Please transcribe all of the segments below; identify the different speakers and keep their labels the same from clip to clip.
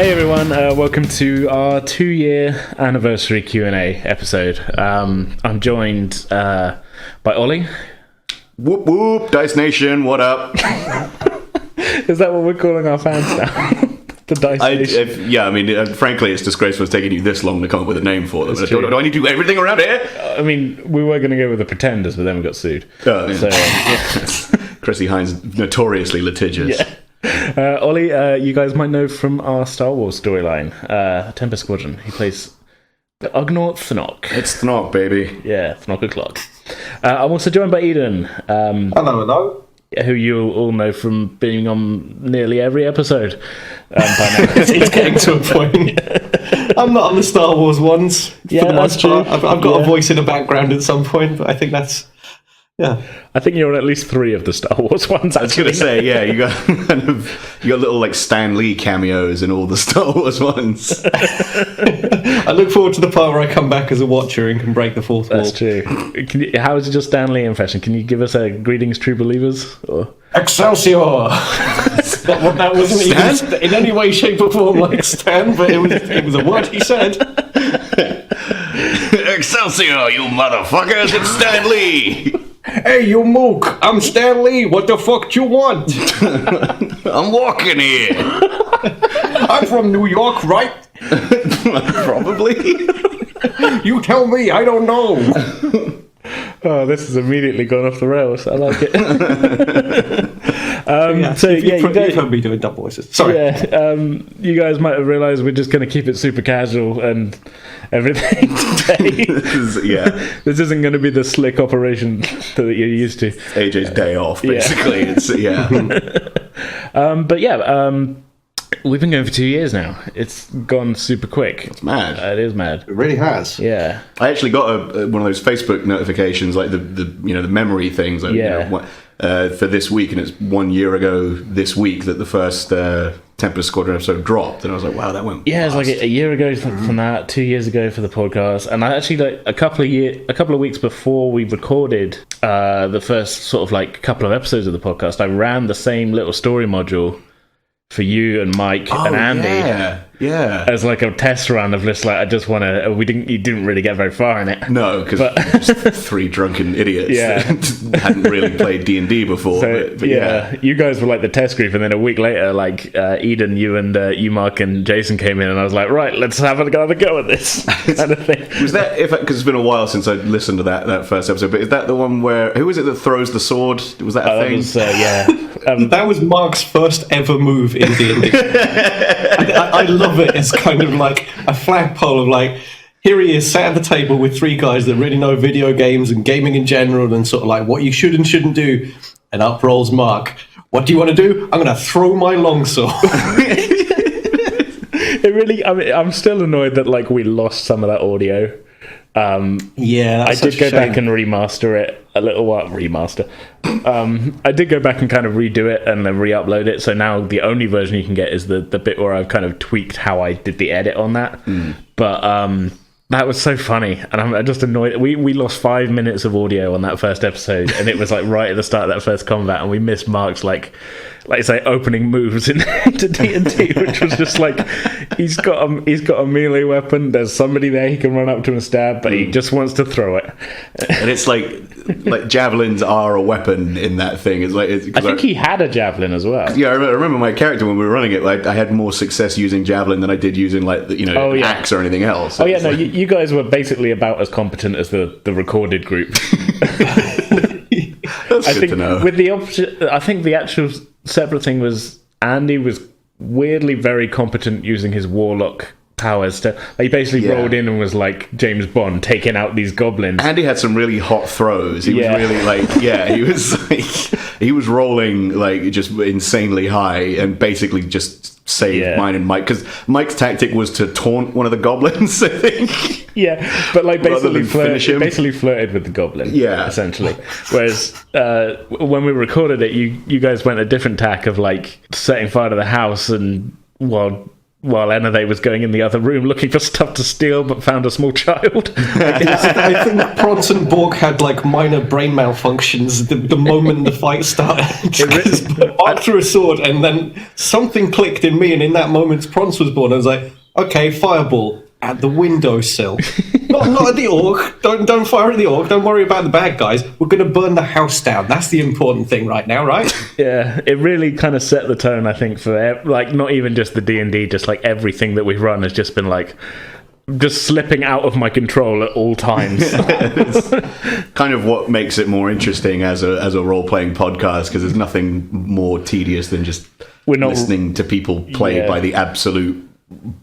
Speaker 1: Hey everyone, welcome to our 2-year anniversary Q&A episode. I'm joined by Ollie.
Speaker 2: Whoop whoop, Dice Nation, what up?
Speaker 1: Is that what we're calling our fans now? The Dice Nation?
Speaker 2: Frankly, it's disgraceful it's taking you this long to come up with a name for them. Do I need to do everything around here?
Speaker 1: I mean, we were going to go with the Pretenders, but then we got sued.
Speaker 2: Oh, yeah. So, Chrissy Hines, notoriously litigious.
Speaker 1: Yeah. Ollie, you guys might know from our Star Wars storyline, Tempest Squadron. He plays the Ugnaught Thnock.
Speaker 2: It's Thnock, baby.
Speaker 1: Yeah, Thnock o'clock. I'm also joined by Eden.
Speaker 3: Hello.
Speaker 1: Who you all know from being on nearly every episode by now.
Speaker 3: It's getting to a point. I'm not on the Star Wars ones.
Speaker 1: Yeah,
Speaker 3: for the
Speaker 1: that's
Speaker 3: most
Speaker 1: true.
Speaker 3: part. I've got a voice in the background at some point, but I think that's... Yeah.
Speaker 1: I think you're on at least 3 of the Star Wars ones.
Speaker 2: I was going to say, yeah, you got little like Stan Lee cameos in all the Star Wars ones.
Speaker 3: I look forward to the part where I come back as a watcher and can break the fourth wall.
Speaker 1: That's true. How is your Stan Lee impression? Can you give us a greetings, true believers? Or?
Speaker 3: Excelsior! that wasn't even in any way, shape, or form like Stan, but it was a word he said.
Speaker 2: Excelsior, you motherfuckers! It's Stan Lee.
Speaker 3: Hey, you mook! I'm Stan Lee. What the fuck do you want?
Speaker 2: I'm walking here.
Speaker 3: I'm from New York, right?
Speaker 2: Probably.
Speaker 3: You tell me. I don't know.
Speaker 1: Oh, this has immediately gone off the rails. I like it.
Speaker 3: You've heard me doing dumb voices. Sorry.
Speaker 1: Yeah, you guys might have realised we're just going to keep it super casual and everything today. This isn't going to be the slick operation that you're used to.
Speaker 2: AJ's day off, basically. We've
Speaker 1: been going for 2 years now. It's gone super quick.
Speaker 2: It's mad.
Speaker 1: It is mad.
Speaker 3: It really has.
Speaker 1: Yeah.
Speaker 2: I actually got one of those Facebook notifications, like the memory things. Like, for this week, and it's 1 year ago this week that the first Tempest Squadron episode dropped, and I was like, wow, that went.
Speaker 1: Yeah, it's like a year ago from that, 2 years ago for the podcast, and I actually like a couple of weeks before we recorded the first sort of like couple of episodes of the podcast, I ran the same little story module for you and Mike and Andy, as like a test run of just like I just want to. You didn't really get very far in it.
Speaker 2: No, because 3 drunken idiots that hadn't really played D&D before.
Speaker 1: So, but you guys were like the test group, and then a week later, like Eden, you, Mark, and Jason came in, and I was like, right, let's have another go at this kind of thing.
Speaker 2: Was that because it's been a while since I listened to that first episode? But is that the one where who is it that throws the sword? Was that a thing?
Speaker 1: That was,
Speaker 3: that was Mark's first ever move in D&D. I love it. It's kind of like a flagpole of like, here he is sat at the table with 3 guys that really know video games and gaming in general and sort of like what you should and shouldn't do. And up rolls Mark. What do you want to do? I'm going to throw my longsword.
Speaker 1: I'm still annoyed that like we lost some of that audio. I did go back and remaster it a little while. I did go back and kind of redo it and then re-upload it. So now the only version you can get is the bit where I've kind of tweaked how I did the edit on that. But that was so funny, and I'm just annoyed. We lost 5 minutes of audio on that first episode, and it was like right at the start of that first combat, and we missed Mark's like say opening moves into D&D, which was just like he's got a melee weapon. There's somebody there he can run up to and stab, but he just wants to throw it.
Speaker 2: And it's like javelins are a weapon in that thing. I
Speaker 1: think he had a javelin as well.
Speaker 2: Yeah, I remember my character when we were running it. Like I had more success using javelin than I did using axe or anything else.
Speaker 1: So you guys were basically about as competent as the recorded group.
Speaker 2: That's good to know.
Speaker 1: With the I think the actual separate thing was Andy was weirdly very competent using his warlock powers to. He basically rolled in and was like James Bond taking out these goblins.
Speaker 2: Andy had some really hot throws. He was really he was rolling like just insanely high and basically just saved mine and Mike, because Mike's tactic was to taunt one of the goblins, I think.
Speaker 1: Yeah, but like basically flirted with the goblin. Yeah, essentially. Whereas when we recorded it, you guys went a different tack of like setting fire to the house and while while Enade was going in the other room looking for stuff to steal, but found a small child.
Speaker 3: I think Prons and Borg had like minor brain malfunctions the moment the fight started. Mark threw a sword, and then something clicked in me, and in that moment, Prons was born. I was like, okay, fireball at the windowsill. Not at the orc. Don't fire at the orc. Don't worry about the bad guys. We're going to burn the house down. That's the important thing right now, right?
Speaker 1: Yeah, it really kind of set the tone, I think, for like not even just the D&D, just like everything that we've run has just been like just slipping out of my control at all times.
Speaker 2: It's kind of what makes it more interesting as a role-playing podcast, because there's nothing more tedious than just listening to people play by the absolute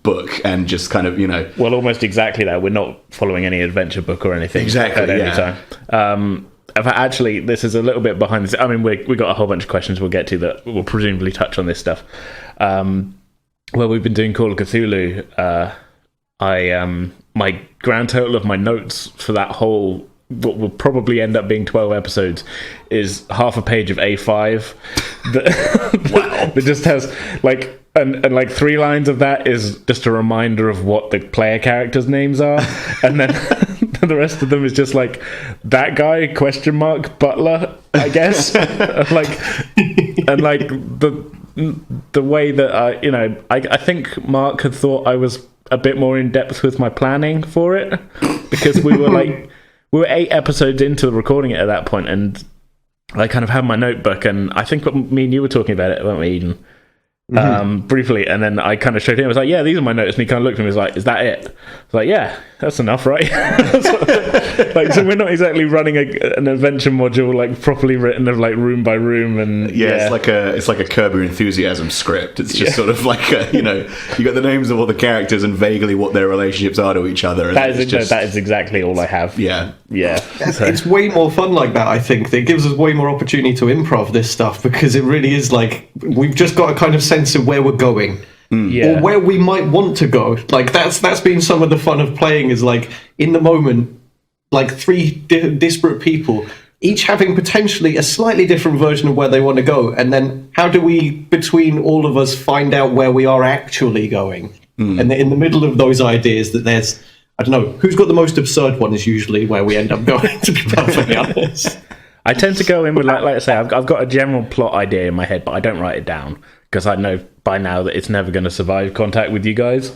Speaker 2: book and just kind of,
Speaker 1: well, almost exactly that. We're not following any adventure book or anything
Speaker 2: exactly
Speaker 1: at any time. Actually, this is a little bit behind this. I mean, we got a whole bunch of questions we'll get to that will presumably touch on this stuff. Well, we've been doing Call of Cthulhu. My grand total of my notes for that whole, what will probably end up being 12 episodes, is half a page of A5 that just has like, and like 3 lines of that is just a reminder of what the player characters' names are, and then the rest of them is just like that guy ? Butler, I guess. and like the way that I think Mark had thought I was a bit more in depth with my planning for it, because we were 8 episodes into recording it at that point, and I kind of had my notebook, and I think me and you were talking about it, weren't we, Eden? Briefly, and then I kind of showed him. I was like, "Yeah, these are my notes," and he kind of looked at me and was like, "Is that it?" I was like, "Yeah, that's enough, right?" So we're not exactly running an adventure module like properly written of like room by room, and
Speaker 2: it's like a Curb Your Enthusiasm script. It's just sort of like you got the names of all the characters and vaguely what their relationships are to each other.
Speaker 1: That is exactly all I have.
Speaker 2: Yeah.
Speaker 3: It's way more fun like that. I think it gives us way more opportunity to improv this stuff, because it really is like we've just got a kind of sense of where we're going. Or where we might want to go. Like that's been some of the fun of playing, is like in the moment, like 3 disparate people, each having potentially a slightly different version of where they want to go, and then how do we, between all of us, find out where we are actually going? And in the middle of those ideas, that there's, I don't know, who's got the most absurd one is usually where we end up going, to be perfectly honest.
Speaker 1: I tend to go in with, like I say, I've got a general plot idea in my head, but I don't write it down, because I know by now that it's never going to survive contact with you guys.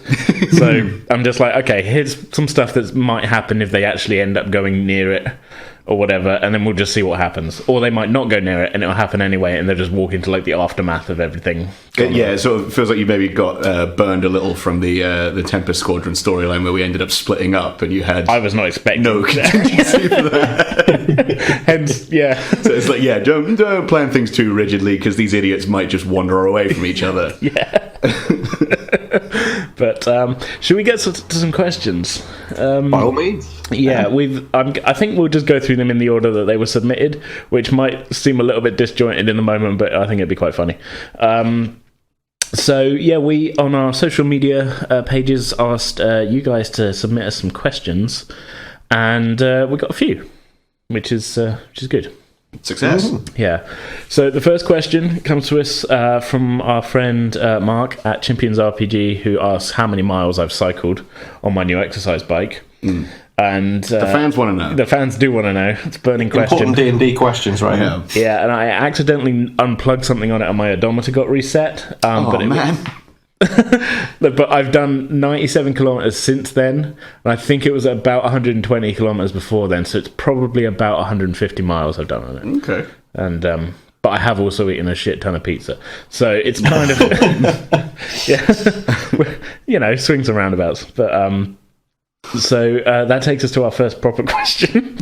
Speaker 1: So I'm just like, okay, here's some stuff that might happen if they actually end up going near it or whatever, and then we'll just see what happens. Or they might not go near it and it'll happen anyway, and they'll just walk into like the aftermath of everything.
Speaker 2: It sort of feels like you maybe got burned a little from the Tempest Squadron storyline, where we ended up splitting up, and you had...
Speaker 1: I was not expecting
Speaker 2: no contingency for that.
Speaker 1: Hence, yeah.
Speaker 2: So it's like, don't plan things too rigidly, because these idiots might just wander away from each other.
Speaker 1: Yeah. But should we get to some questions?
Speaker 3: By all means.
Speaker 1: Yeah, I think we'll just go through them in the order that they were submitted, which might seem a little bit disjointed in the moment, but I think it'd be quite funny. So yeah, we on our social media pages asked you guys to submit us some questions, and we got a few, which is good.
Speaker 2: Success.
Speaker 1: Yeah. So the first question comes to us from our friend Mark at Champions RPG, who asks how many miles I've cycled on my new exercise bike. And
Speaker 2: the fans want to know.
Speaker 1: The fans do want to know. It's a burning question.
Speaker 3: Important D&D questions, right?
Speaker 1: Yeah, and I accidentally unplugged something on it, and my odometer got reset.
Speaker 2: Man.
Speaker 1: But I've done 97 kilometers since then, and I think it was about 120 kilometers before then, so it's probably about 150 miles I've done on it.
Speaker 2: Okay.
Speaker 1: And but I have also eaten a shit ton of pizza, so it's kind of swings and roundabouts. But so that takes us to our first proper question.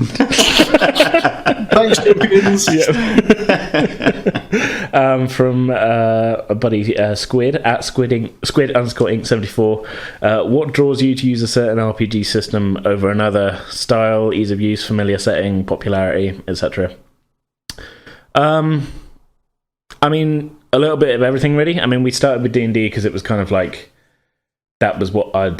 Speaker 3: Thanks, champions.
Speaker 1: From a buddy Squid at Squid_Inc74. What draws you to use a certain RPG system over another? Style, ease of use, familiar setting, popularity, etc. I mean, a little bit of everything, really. I mean, we started with D&D because it was kind of like that was what I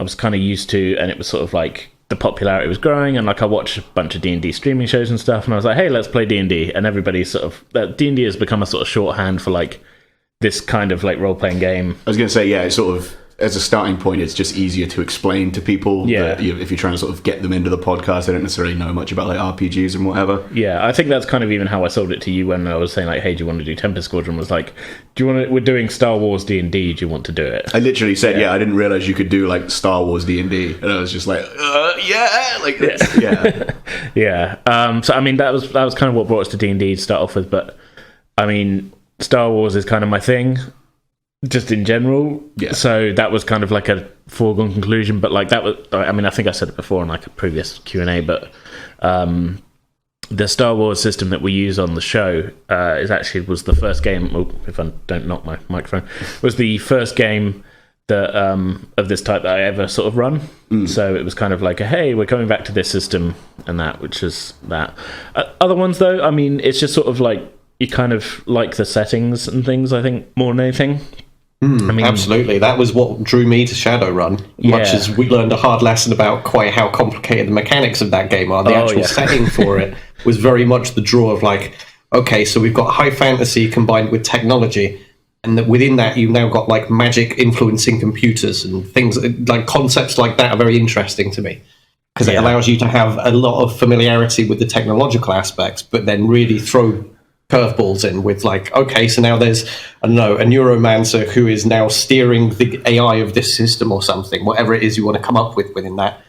Speaker 1: was kind of used to, and it was sort of like the popularity was growing, and like I watched a bunch of D&D streaming shows and stuff, and I was like, hey, let's play D&D, and everybody sort of D&D has become a sort of shorthand for like this kind of like role-playing game.
Speaker 2: I was going to say, yeah, it's sort of as a starting point, it's just easier to explain to people.
Speaker 1: Yeah.
Speaker 2: If you're trying to sort of get them into the podcast, they don't necessarily know much about like RPGs and whatever.
Speaker 1: Yeah, I think that's kind of even how I sold it to you when I was saying like, hey, do you want to do Tempest Squadron? Was like, do you want to? We're doing Star Wars D&D. Do you want to do it?
Speaker 2: I literally said, I didn't realize you could do like Star Wars D&D, and I was just like,
Speaker 1: yeah. So I mean, that was kind of what brought us to D&D to start off with. But I mean, Star Wars is kind of my thing. Just in general, so that was kind of like a foregone conclusion. But like that was, I mean, I think I said it before in like a previous Q&A, but the Star Wars system that we use on the show was the first game. Oh, if I don't knock my microphone, was the first game that of this type that I ever sort of run. So it was kind of like hey, we're coming back to this system and that, which is that. Other ones though, I mean, it's just sort of like you kind of like the settings and things. I think more than anything.
Speaker 3: I mean, absolutely. That was what drew me to Shadowrun, much as we learned a hard lesson about quite how complicated the mechanics of that game are. The actual setting for it was very much the draw of like, okay, so we've got high fantasy combined with technology, and that within that you've now got like magic influencing computers and things like concepts like that are very interesting to me because it allows you to have a lot of familiarity with the technological aspects, but then really throw curveballs in with like, okay, so now there's, I don't know, a neuromancer who is now steering the AI of this system or something, whatever it is you want to come up with within that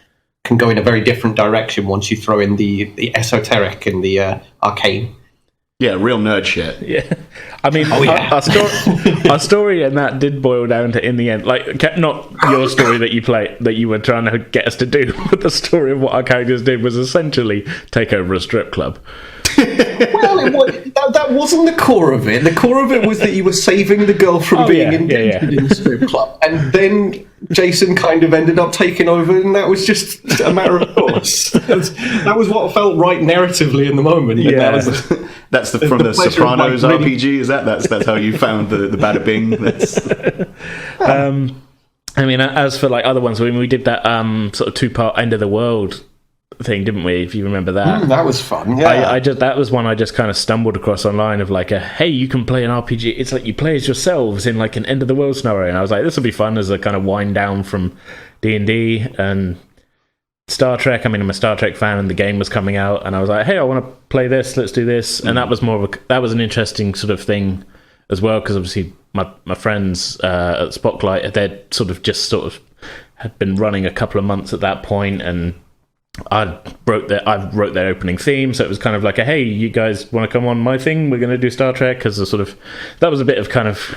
Speaker 3: can go in a very different direction once you throw in the esoteric and the arcane.
Speaker 2: Yeah, real nerd shit.
Speaker 1: Yeah, I mean, our story and that did boil down to, in the end, like not your story that you were trying to get us to do, but the story of what our characters did was essentially take over a strip club.
Speaker 3: Well, that wasn't the core of it. The core of it was that you were saving the girl from being indentured in the strip club, and then Jason kind of ended up taking over, and that was just a matter of course. That was what felt right narratively in the moment.
Speaker 1: Yeah,
Speaker 2: that's from the Sopranos RPG. Is that's how you found the bada bing?
Speaker 1: I mean, as for like other ones, when we did that sort of 2-part End of the World thing, didn't we? If you remember that,
Speaker 3: that was fun. Yeah,
Speaker 1: that was one I just kind of stumbled across online of like hey, you can play an RPG. It's like you play as yourselves in like an end of the world scenario, and I was like, this will be fun as a kind of wind down from D&D and Star Trek. I mean, I'm a Star Trek fan, and the game was coming out, and I was like, hey, I want to play this. Let's do this, and that was that was an interesting sort of thing as well, because obviously my friends at Spotlight, they'd had been running a couple of months at that point, and I wrote their opening theme, so it was kind of like hey, you guys want to come on my thing? We're going to do Star Trek, because that was a bit of kind of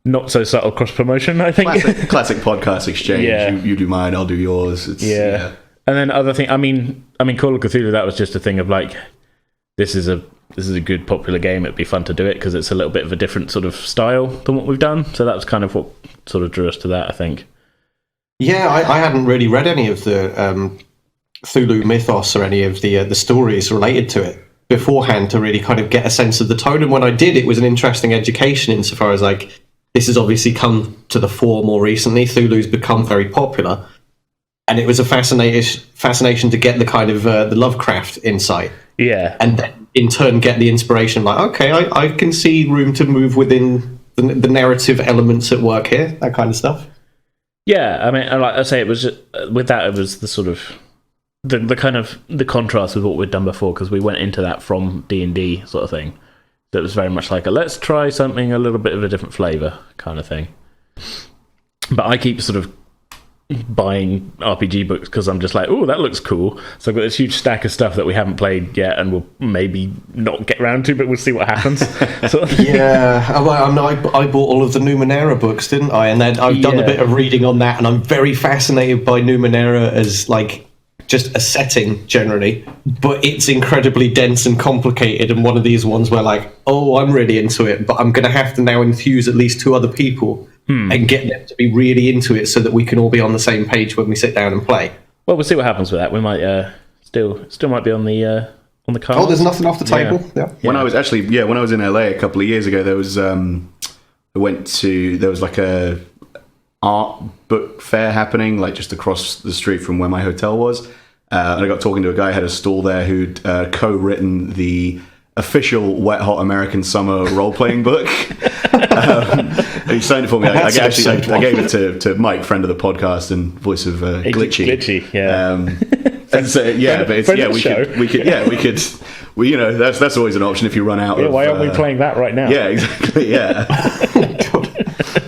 Speaker 1: not so subtle cross promotion, I think.
Speaker 2: Classic podcast exchange. Yeah. You do mine, I'll do yours.
Speaker 1: And then other thing, I mean, Call of Cthulhu, that was just a thing of like, this is a good popular game. It'd be fun to do it because it's a little bit of a different sort of style than what we've done. So that was kind of what sort of drew us to that, I think.
Speaker 3: Yeah, I hadn't really read any of the Cthulhu mythos or any of the stories related to it beforehand to really kind of get a sense of the tone. And when I did, it was an interesting education insofar as like, this has obviously come to the fore more recently. Cthulhu's become very popular. And it was a fascination to get the kind of the Lovecraft insight.
Speaker 1: Yeah.
Speaker 3: And then in turn get the inspiration like, okay, I can see room to move within the narrative elements at work here, that kind of stuff.
Speaker 1: Yeah, I mean, like I say, it was with that, it was the sort of the kind of the contrast with what we'd done before, because we went into that from D&D sort of thing. That was very much like let's try something a little bit of a different flavour kind of thing. But I keep sort of buying RPG books because I'm just like, oh, that looks cool. So I've got this huge stack of stuff that we haven't played yet, and we'll maybe not get around to, but we'll see what happens.
Speaker 3: Yeah, I bought all of the Numenera books, didn't I? And then I've done a bit of reading on that, and I'm very fascinated by Numenera as like just a setting generally, but it's incredibly dense and complicated, and one of these ones where like, oh, I'm really into it, but I'm going to have to now infuse at least 2 other people and get them to be really into it so that we can all be on the same page when we sit down and play.
Speaker 1: Well, we'll see what happens with that. We might still might be on the card.
Speaker 3: Oh, there's nothing off the table. Yeah.
Speaker 2: When I was in LA a couple of years ago, there was there was like a art book fair happening like just across the street from where my hotel was, and I got talking to a guy who had a stall there who'd co-written the official Wet Hot American Summer role-playing book. He signed it for me. I gave it to Mike, friend of the podcast and voice of Glitchy.
Speaker 1: Glitchy, yeah.
Speaker 2: And so, but it's, we could, that's always an option if you run out.
Speaker 1: Yeah, why aren't we playing that right now?
Speaker 2: Yeah, exactly. Yeah.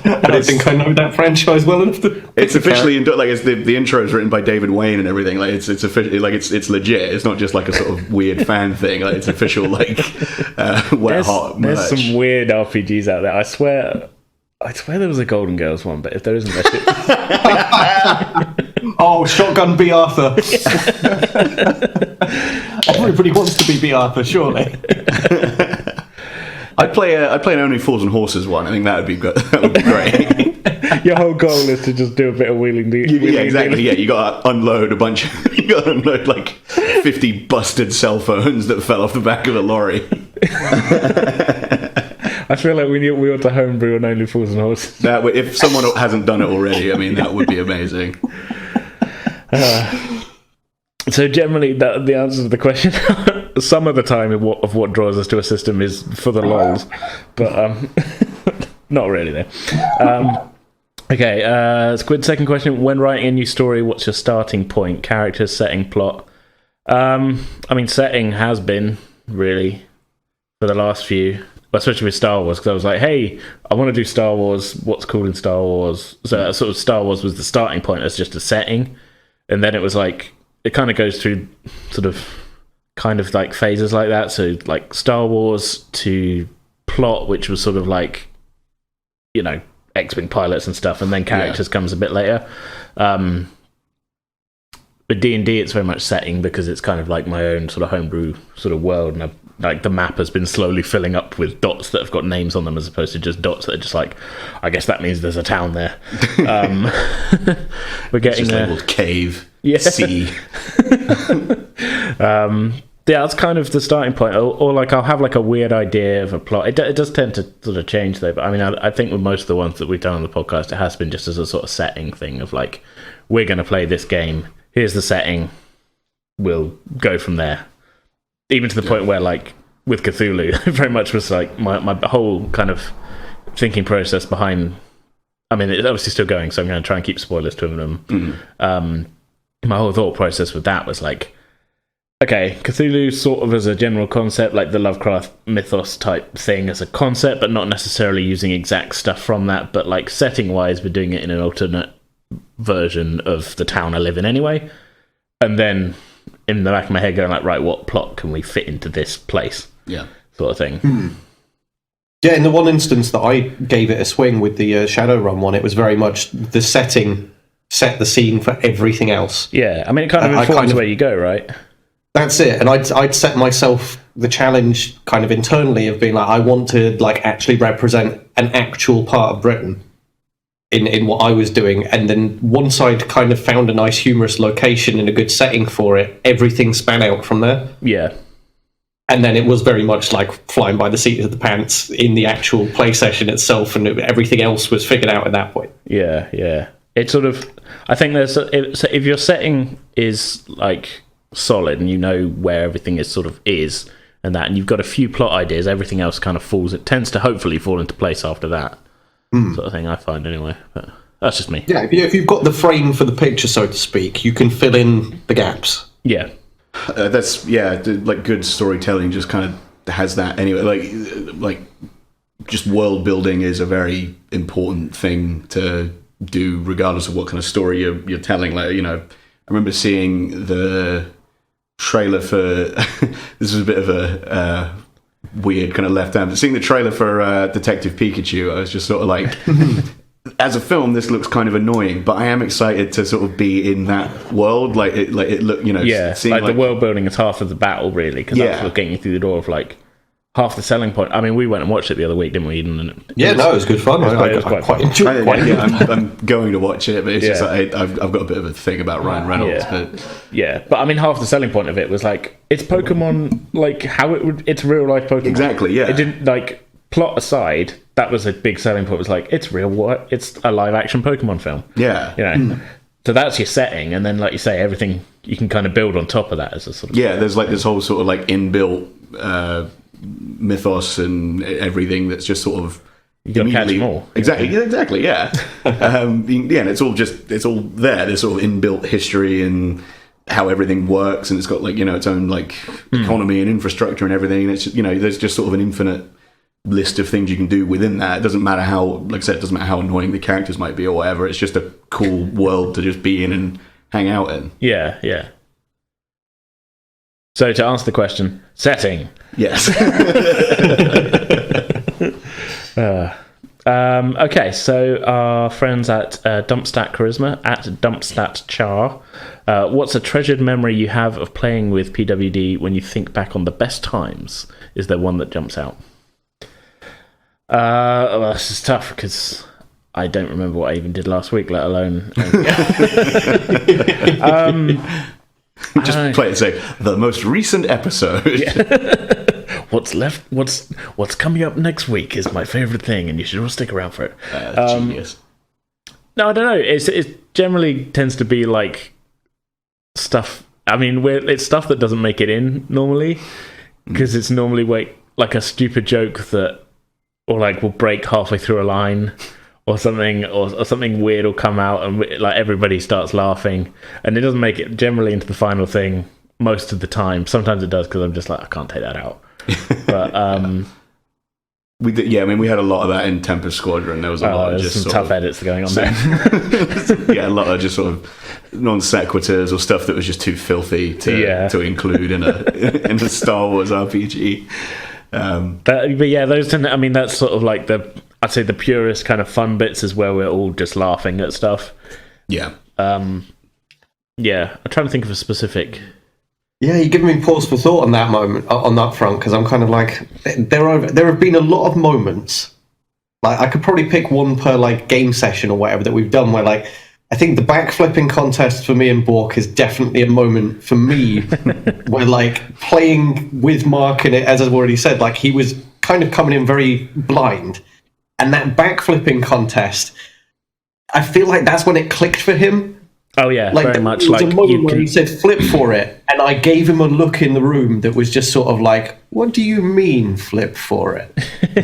Speaker 3: I don't think I know that franchise well enough to.
Speaker 2: It's officially it's the intro is written by David Wayne and everything. Like it's officially it's legit. It's not just like a sort of weird fan thing. Like it's official. Like hot.
Speaker 1: There's some weird RPGs out there. I swear there was a Golden Girls one, but if there isn't,
Speaker 3: oh, Shotgun B. Arthur. Everybody wants to be B. Arthur, surely.
Speaker 2: I'd play an Only Fools and Horses one. I think that would be good. That would be great.
Speaker 1: Your whole goal is to just do a bit of wheeling.
Speaker 2: Yeah, exactly. Yeah, you got to unload you got to unload like 50 busted cell phones that fell off the back of a lorry.
Speaker 1: I feel like we ought to homebrew on Only Fools and Horses.
Speaker 2: If someone hasn't done it already, I mean, that would be amazing.
Speaker 1: So generally, the answer to the question, some of the time of what draws us to a system is for the lols, but not really there. Okay, Squid, second question. When writing a new story, what's your starting point? Characters, setting, plot? I mean, setting has been, really, for the last few, especially with Star Wars, because I was like, hey, I want to do Star Wars, what's cool in Star Wars? So sort of Star Wars was the starting point as just a setting, and then it was like, it kind of goes through sort of kind of like phases like that. So like Star Wars to plot, which was sort of like, X-Wing pilots and stuff, and then characters comes a bit later. With D&D, it's very much setting because it's kind of like my own sort of homebrew sort of world, and like the map has been slowly filling up with dots that have got names on them as opposed to just dots that are just like, I guess that means there's a town there. We're getting
Speaker 2: it's just labeled cave, sea.
Speaker 1: That's kind of the starting point, or like I'll have like a weird idea of a plot. It does tend to sort of change though, but I mean, I think with most of the ones that we've done on the podcast, it has been just as a sort of setting thing of like, we're going to play this game, here's the setting, we'll go from there. Even to the point where, like, with Cthulhu, it very much was like my whole kind of thinking process behind. I mean, it's obviously still going, so I'm going to try and keep spoilers to them. Mm-hmm. My whole thought process with that was like, okay, Cthulhu sort of as a general concept, like the Lovecraft mythos type thing as a concept, but not necessarily using exact stuff from that, but like setting-wise, we're doing it in an alternate version of the town I live in anyway. And then in the back of my head going like, right, what plot can we fit into this place? Yeah. Sort of thing.
Speaker 3: Yeah, in the one instance that I gave it a swing with the Shadowrun one, it was very much the setting set the scene for everything else.
Speaker 1: Yeah, I mean, it kind of informs where you go, right?
Speaker 3: That's it. And I'd set myself the challenge kind of internally of being like, I want to like actually represent an actual part of Britain in what I was doing. And then once I'd kind of found a nice humorous location and a good setting for it, everything span out from there.
Speaker 1: Yeah.
Speaker 3: And then it was very much like flying by the seat of the pants in the actual play session itself, and everything else was figured out at that point.
Speaker 1: Yeah, yeah. It's sort of, I think if your setting is like solid and you know where everything is and that, and you've got a few plot ideas, everything else kind of falls. It tends to hopefully fall into place after that. Sort of thing, I find anyway. But that's just me.
Speaker 3: Yeah, if you've got the frame for the picture, so to speak, you can fill in the gaps.
Speaker 1: Yeah.
Speaker 2: Like good storytelling just kind of has that anyway. Like just world building is a very important thing to do, regardless of what kind of story you're telling. Like, I remember seeing the trailer for this is a bit of a weird kind of left hand, but seeing the trailer for Detective Pikachu, I was just sort of like, as a film, this looks kind of annoying, but I am excited to sort of be in that world. Like it look,
Speaker 1: yeah, like the world building is half of the battle, really, because that's what's getting you through the door of like half the selling point. I mean, we went and watched it the other week, didn't we? And
Speaker 3: it was good fun. It was quite enjoyed it.
Speaker 2: I'm going to watch it, but it's just like I've got a bit of a thing about Ryan Reynolds.
Speaker 1: But I mean, half the selling point of it was like it's Pokemon, like how it's real life Pokemon.
Speaker 2: Exactly. Yeah.
Speaker 1: It didn't like plot aside. That was a big selling point. It was like it's real. It's a live action Pokemon film.
Speaker 2: Yeah.
Speaker 1: So that's your setting, and then like you say, everything you can kind of build on top of that as a sort of
Speaker 2: There's like this whole sort of like inbuilt mythos and everything that's just sort of
Speaker 1: You got to catch them all.
Speaker 2: Exactly. Yeah. And it's all there. There's sort of inbuilt history and how everything works, and it's got like its own like economy and infrastructure and everything. And it's just, there's just sort of an infinite list of things you can do within that. It doesn't matter how, like I said, it doesn't matter how annoying the characters might be or whatever. It's just a cool world to just be in and hang out in.
Speaker 1: Yeah. So to answer the question, setting.
Speaker 2: Yes.
Speaker 1: Okay, so our friends at Dumpstat Charisma, at Dumpstat Char, what's a treasured memory you have of playing with PWD when you think back on the best times? Is there one that jumps out? Well, this is tough because I don't remember what I even did last week, let alone...
Speaker 2: Just play it, say, the most recent episode.
Speaker 1: Yeah. What's coming up next week is my favourite thing, and you should all stick around for it.
Speaker 2: Genius.
Speaker 1: No, I don't know. It generally tends to be like stuff. I mean, it's stuff that doesn't make it in normally, because it's normally like a stupid joke that, or like will break halfway through a line, or something, or something weird will come out, and like everybody starts laughing, and it doesn't make it generally into the final thing most of the time. Sometimes it does because I'm just like, I can't take that out. But
Speaker 2: we did, yeah. I mean, we had a lot of that in Tempest Squadron. There was a lot of just
Speaker 1: some tough edits going on there.
Speaker 2: Yeah, a lot of just sort of non sequiturs or stuff that was just too filthy to include in a Star Wars RPG.
Speaker 1: But yeah, those tend. I mean, that's sort of like I'd say the purest kind of fun bits is where we're all just laughing at stuff.
Speaker 2: Yeah.
Speaker 1: Yeah, I'm trying to think of a specific.
Speaker 3: Yeah, you're giving me pause for thought on that moment, on that front, because I'm kind of like, there have been a lot of moments. Like, I could probably pick one per like game session or whatever that we've done where like, I think the backflipping contest for me and Bork is definitely a moment for me where like playing with Mark in it, as I've already said, like he was kind of coming in very blind, and that backflipping contest, I feel like that's when it clicked for him.
Speaker 1: Oh yeah,
Speaker 3: like,
Speaker 1: very much.
Speaker 3: There was
Speaker 1: like
Speaker 3: a moment where he said flip for it, and I gave him a look in the room that was just sort of like, what do you mean flip for it?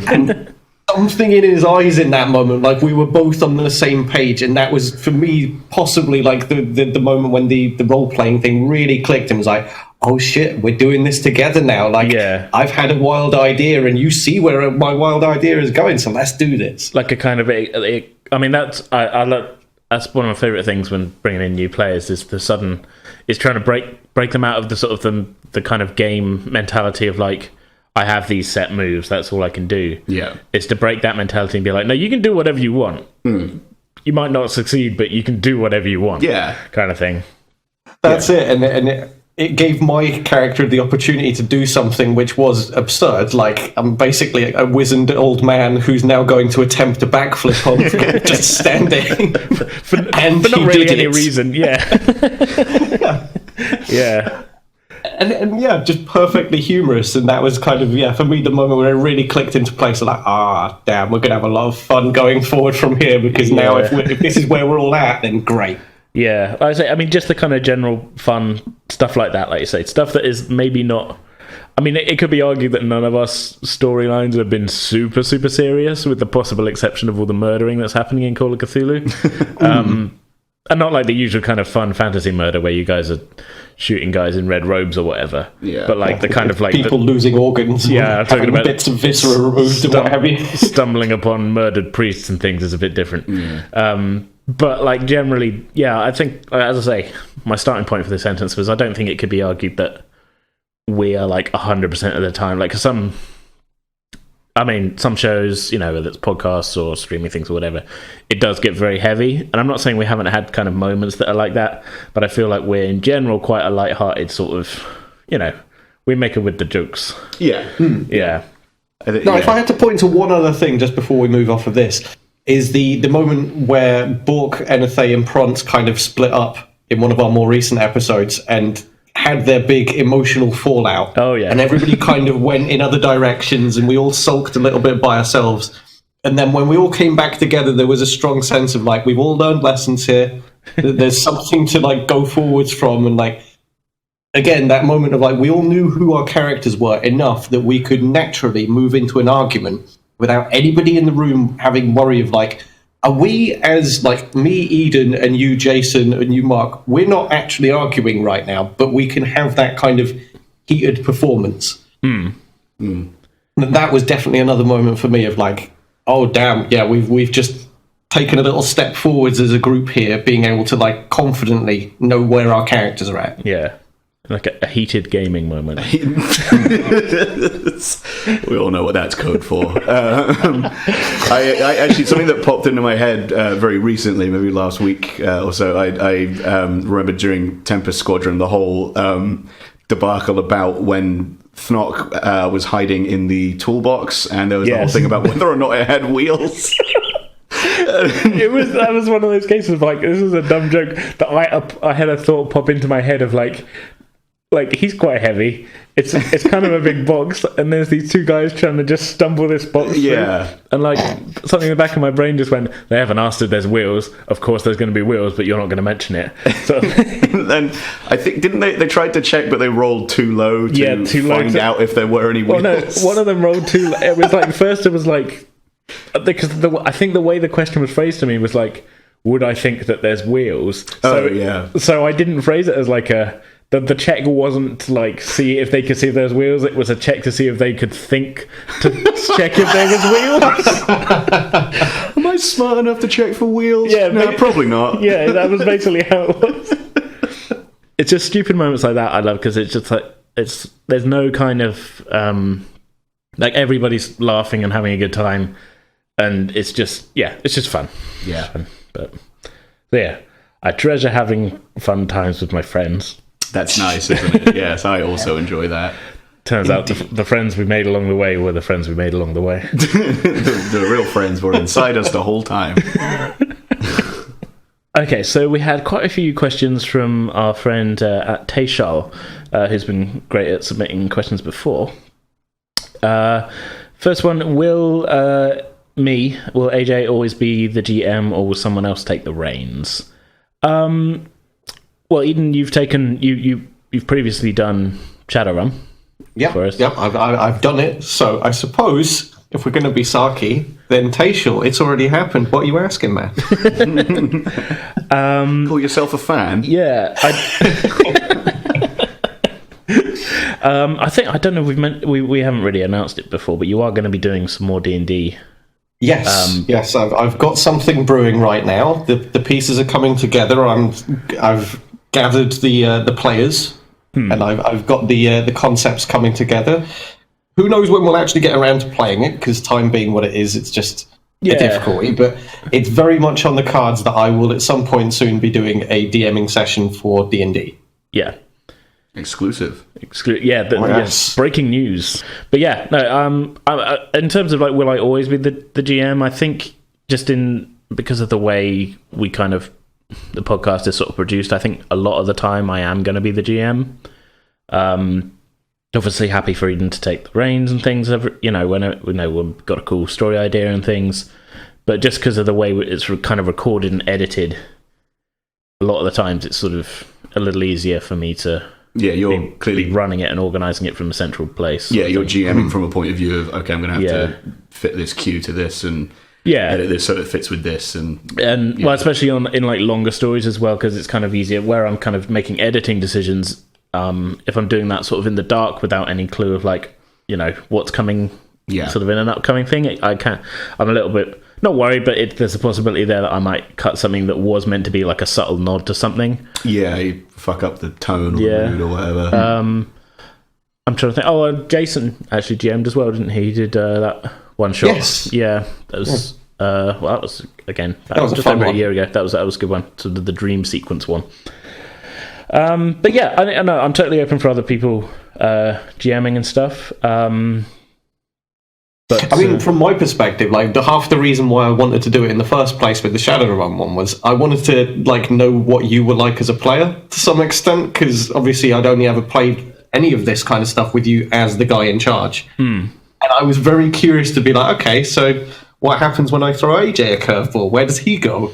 Speaker 3: And something in his eyes in that moment, like we were both on the same page, and that was for me possibly like the moment when the role-playing thing really clicked and was like, oh shit, we're doing this together now. Like, I've had a wild idea and you see where my wild idea is going, so let's do this.
Speaker 1: Like a kind of I mean, that's that's one of my favourite things when bringing in new players is trying to break them out of the sort of the kind of game mentality of like, I have these set moves, that's all I can do.
Speaker 2: Yeah. It's
Speaker 1: to break that mentality and be like, no, you can do whatever you want. You might not succeed, but you can do whatever you want.
Speaker 2: Yeah.
Speaker 1: Kind of thing.
Speaker 3: That's it. And it gave my character the opportunity to do something which was absurd. Like, I'm basically a wizened old man who's now going to attempt to backflip on just standing.
Speaker 1: for not really any reason, yeah. Yeah.
Speaker 3: And yeah, just perfectly humorous. And that was kind of, for me, the moment where it really clicked into place. Like, damn, we're going to have a lot of fun going forward from here, because now if this is where we're all at, then great.
Speaker 1: Yeah, I mean, just the kind of general fun stuff like that, like you say, stuff that is maybe not. I mean, it could be argued that none of us storylines have been super, super serious, with the possible exception of all the murdering that's happening in Call of Cthulhu. And not like the usual kind of fun fantasy murder where you guys are shooting guys in red robes or whatever.
Speaker 2: Yeah.
Speaker 1: But like the kind of like
Speaker 3: people losing organs.
Speaker 1: Yeah, I'm talking about
Speaker 3: bits of viscera removed and what have you.
Speaker 1: Stumbling upon murdered priests and things is a bit different.
Speaker 2: Yeah.
Speaker 1: But like generally, I think, as I say, my starting point for this sentence was I don't think it could be argued that we are like 100% of the time. Like some shows, whether it's podcasts or streaming things or whatever, it does get very heavy. And I'm not saying we haven't had kind of moments that are like that, but I feel like we're in general quite a light-hearted sort of, we make it with the jokes.
Speaker 2: Yeah.
Speaker 1: Yeah.
Speaker 3: If I had to point to one other thing just before we move off of this, is the moment where Bork, Enethay, and Prance kind of split up in one of our more recent episodes and had their big emotional fallout.
Speaker 1: Oh, yeah.
Speaker 3: And everybody kind of went in other directions, and we all sulked a little bit by ourselves. And then when we all came back together, there was a strong sense of, like, we've all learned lessons here. There's something to, like, go forwards from. And, like, again, that moment of, like, we all knew who our characters were enough that we could naturally move into an argument without anybody in the room having worry of like, are we, as like me, Eden, and you, Jason, and you, Mark, we're not actually arguing right now, but we can have that kind of heated performance. And that was definitely another moment for me of like, oh damn, yeah, we've just taken a little step forwards as a group here, being able to like confidently know where our characters are at.
Speaker 1: Yeah. Like a heated gaming moment.
Speaker 2: We all know what that's code for. I actually, something that popped into my head very recently, maybe last week or so, I remember during Tempest Squadron, the whole debacle about when Thnock was hiding in the toolbox, and there was the whole thing about whether or not it had wheels.
Speaker 1: That was one of those cases of like, this is a dumb joke, but I had a thought pop into my head of like he's quite heavy. It's kind of a big box, and there's these two guys trying to just stumble this box through. And like something in the back of my brain just went, they haven't asked if there's wheels. Of course there's going to be wheels, but you're not going to mention it. So
Speaker 2: then I think, didn't they tried to check, but they rolled too low to find out if there were any wheels.
Speaker 1: Well, no, one of them rolled too low. It was like, first it was like, because I think the way the question was phrased to me was like, would I think that there's wheels? So I didn't phrase it as like the check wasn't to like see if they could see if there's wheels. It was a check to see if they could think to check if there was wheels.
Speaker 2: Am I smart enough to check for wheels?
Speaker 1: Yeah,
Speaker 2: no, probably not.
Speaker 1: Yeah, that was basically how it was. It's just stupid moments like that I love, because it's just like there's no kind of like everybody's laughing and having a good time, and it's just fun.
Speaker 2: Yeah,
Speaker 1: fun. But yeah, I treasure having fun times with my friends.
Speaker 2: That's nice, isn't it? Yes, I also enjoy that.
Speaker 1: Turns out the friends we made along the way were the friends we made along the way.
Speaker 2: the real friends were inside us the whole time.
Speaker 1: Okay, so we had quite a few questions from our friend at Tayshal, who's been great at submitting questions before. First one, will AJ always be the GM, or will someone else take the reins? Well, Eden, you've previously done Shadowrun.
Speaker 3: Yeah, I've done it. So I suppose if we're going to be sarky, then Tayshal, it's already happened. What are you asking, man?
Speaker 2: Call yourself a fan?
Speaker 1: Yeah. I think, I don't know if we haven't really announced it before, but you are going to be doing some more D&D.
Speaker 3: Yes. I've got something brewing right now. The pieces are coming together. I've gathered the players, and I've got the concepts coming together. Who knows when we'll actually get around to playing it, because time being what it is, it's just a difficulty. But it's very much on the cards that I will at some point soon be doing a DMing session for D&D.
Speaker 1: Yeah.
Speaker 2: Exclusive.
Speaker 1: Yes. Breaking news. But yeah, no. In terms of like, will I always be the GM? I think just because of the way we kind of the podcast is sort of produced, I think a lot of the time I am going to be the GM. Obviously, happy for Eden to take the reins and things. When we've got a cool story idea and things, but just because of the way it's kind of recorded and edited, a lot of the times it's sort of a little easier for me to.
Speaker 2: Yeah, you're clearly
Speaker 1: running it and organising it from a central place.
Speaker 2: Yeah, you're GMing from a point of view of, okay, I'm going to have to fit this cue to this and edit this so it fits with this. And
Speaker 1: well, especially in like longer stories as well, because it's kind of easier where I'm kind of making editing decisions. If I'm doing that sort of in the dark without any clue of like, what's coming sort of in an upcoming thing, I'm a little bit... not worried, but there's a possibility there that I might cut something that was meant to be like a subtle nod to something.
Speaker 2: Yeah, you fuck up the tone or the mood or whatever.
Speaker 1: I'm trying to think. Oh, Jason actually GM'd as well, didn't he? He did that one shot.
Speaker 3: Yes.
Speaker 1: Yeah, that was. That was again. That was just over a year ago. That was a good one. So the dream sequence one. But yeah, I know I'm totally open for other people GMing and stuff. But,
Speaker 3: I mean, from my perspective, like half the reason why I wanted to do it in the first place with the Shadowrun one was I wanted to like know what you were like as a player to some extent, because obviously I'd only ever played any of this kind of stuff with you as the guy in charge, and I was very curious to be like, okay, so what happens when I throw AJ a curveball? Where does he go?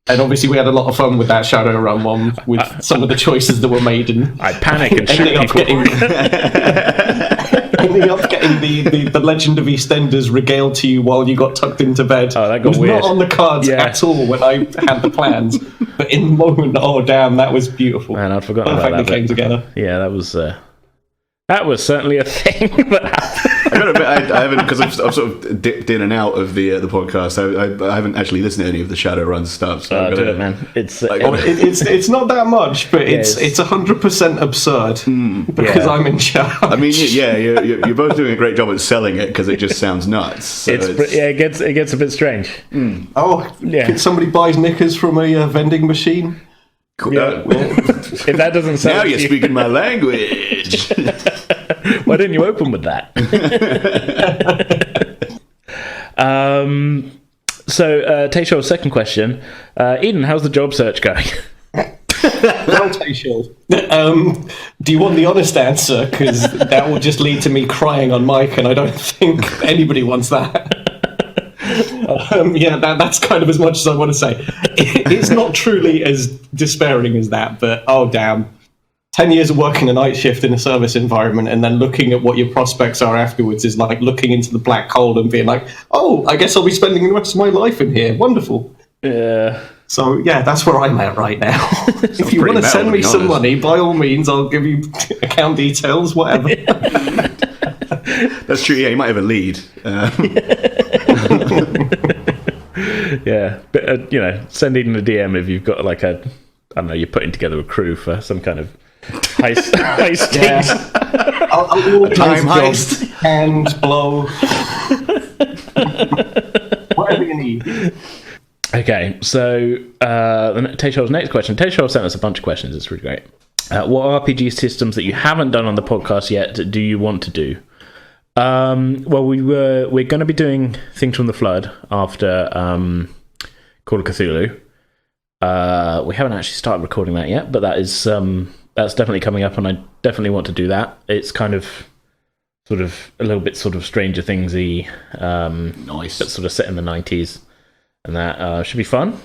Speaker 3: And obviously we had a lot of fun with that Shadowrun one with some of the choices that were made, and
Speaker 1: I panic and shoot people.
Speaker 3: ending up getting the Legend of EastEnders regaled to you while you got tucked into bed.
Speaker 1: Oh, that got
Speaker 3: was
Speaker 1: weird.
Speaker 3: Not on the cards at all when I had the plans. But in the moment, oh damn, that was beautiful.
Speaker 1: Man, I'd forgotten about that.
Speaker 3: Perfectly came together.
Speaker 1: Yeah, that was certainly a thing that happened.
Speaker 2: I gotta admit, I haven't, because I've sort of dipped in and out of the podcast. I haven't actually listened to any of the Shadowrun stuff. So
Speaker 1: do it, man. It's
Speaker 3: not that much, but it's 100% absurd because I'm in charge.
Speaker 2: I mean, yeah, you're both doing a great job at selling it because it just sounds nuts. So
Speaker 1: it gets a bit strange.
Speaker 3: Oh, yeah. Somebody buys knickers from a vending machine.
Speaker 1: Yeah. If that doesn't sound
Speaker 2: now you're speaking my language.
Speaker 1: Why didn't you open with that? So, Taysho's second question. Eden, how's the job search going?
Speaker 3: Well, Taysho, do you want the honest answer? Because that will just lead to me crying on mic, and I don't think anybody wants that. That's kind of as much as I want to say. It's not truly as despairing as that, but oh damn. 10 years of working a night shift in a service environment and then looking at what your prospects are afterwards is like looking into the black hole and being like, oh, I guess I'll be spending the rest of my life in here. Wonderful.
Speaker 1: Yeah.
Speaker 3: So, yeah, that's where I'm at right now. If you want to send me some money, by all means, I'll give you account details, whatever.
Speaker 2: That's true, yeah, you might have a lead.
Speaker 1: Yeah, but, send Eden a DM if you've got like I don't know, you're putting together a crew for some kind of heist.
Speaker 3: I'll time heist. Hand blow. Whatever you need.
Speaker 1: Okay, so Taysho's next question. Taysho sent us a bunch of questions. It's really great. What RPG systems that you haven't done on the podcast yet do you want to do? Well, we're going to be doing Things from the Flood after Call of Cthulhu. We haven't actually started recording that yet, but that's definitely coming up, and I definitely want to do that. It's kind of sort of a little bit sort of Stranger Things-y,
Speaker 2: nice,
Speaker 1: but sort of set in the 90s, and that should be fun.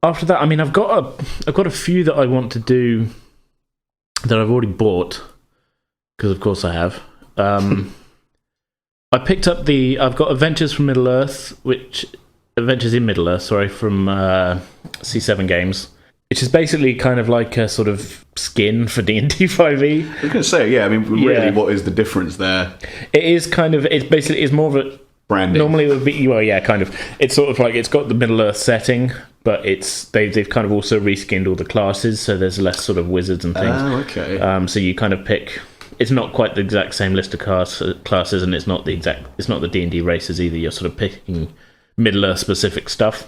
Speaker 1: After that, I mean, I've got a few that I want to do that I've already bought, because of course I have. I picked up I've got Adventures in Middle-earth, from C7 Games, which is basically kind of like a sort of skin for D&D 5e.
Speaker 2: I was going to say, yeah, I mean, really, what is the difference there?
Speaker 1: It is kind of, it's more of a...
Speaker 2: branding.
Speaker 1: Normally it would be, well, yeah, kind of. It's sort of like, it's got the Middle-earth setting, but they've kind of also reskinned all the classes, so there's less sort of wizards and things.
Speaker 2: Oh, okay.
Speaker 1: So you kind of pick... It's not quite the exact same list of classes, and it's not the D&D races either. You're sort of picking Middle-earth specific stuff.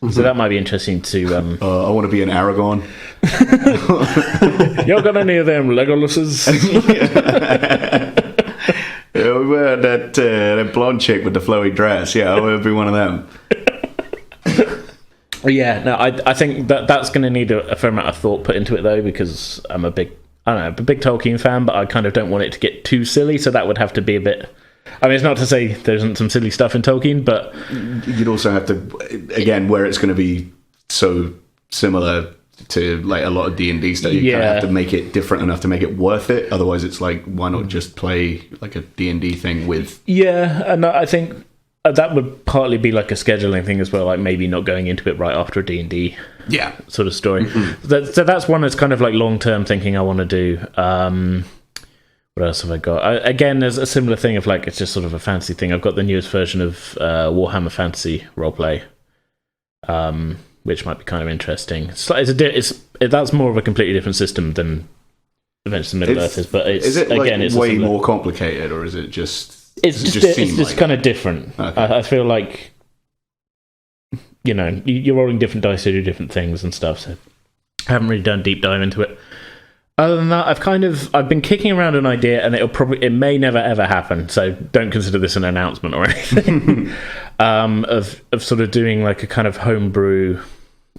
Speaker 1: Mm-hmm. So that might be interesting to...
Speaker 2: I want to be an Aragorn.
Speaker 1: You got any of them Legoluses?
Speaker 2: Yeah, we wear that blonde chick with the flowy dress. Yeah, I want to be one of them.
Speaker 1: Yeah, no, I think that's going to need a fair amount of thought put into it, though, because I'm a big Tolkien fan, but I kind of don't want it to get too silly, so that would have to be a bit... I mean, it's not to say there isn't some silly stuff in Tolkien, but...
Speaker 2: You'd also have to, again, where it's going to be so similar to like a lot of D&D stuff, you kind of have to make it different enough to make it worth it. Otherwise, it's like, why not just play like a D&D thing with... Yeah,
Speaker 1: and I think that would partly be like a scheduling thing as well, like maybe not going into it right after a D&D sort of story. Mm-hmm. So that's one that's kind of like long-term thinking I want to do. What else have I got? Again, there's a similar thing of like, it's just sort of a fantasy thing. I've got the newest version of Warhammer Fantasy Roleplay, which might be kind of interesting. That's more of a completely different system than Adventures in Middle-earth is, but
Speaker 2: is it way more complicated, or is it just...
Speaker 1: It's just kind of different. Okay. I feel like, you're rolling different dice to do different things and stuff, so I haven't really done a deep dive into it. Other than that, I've been kicking around an idea, and it may never ever happen. So don't consider this an announcement or anything. of sort of doing like a kind of homebrew,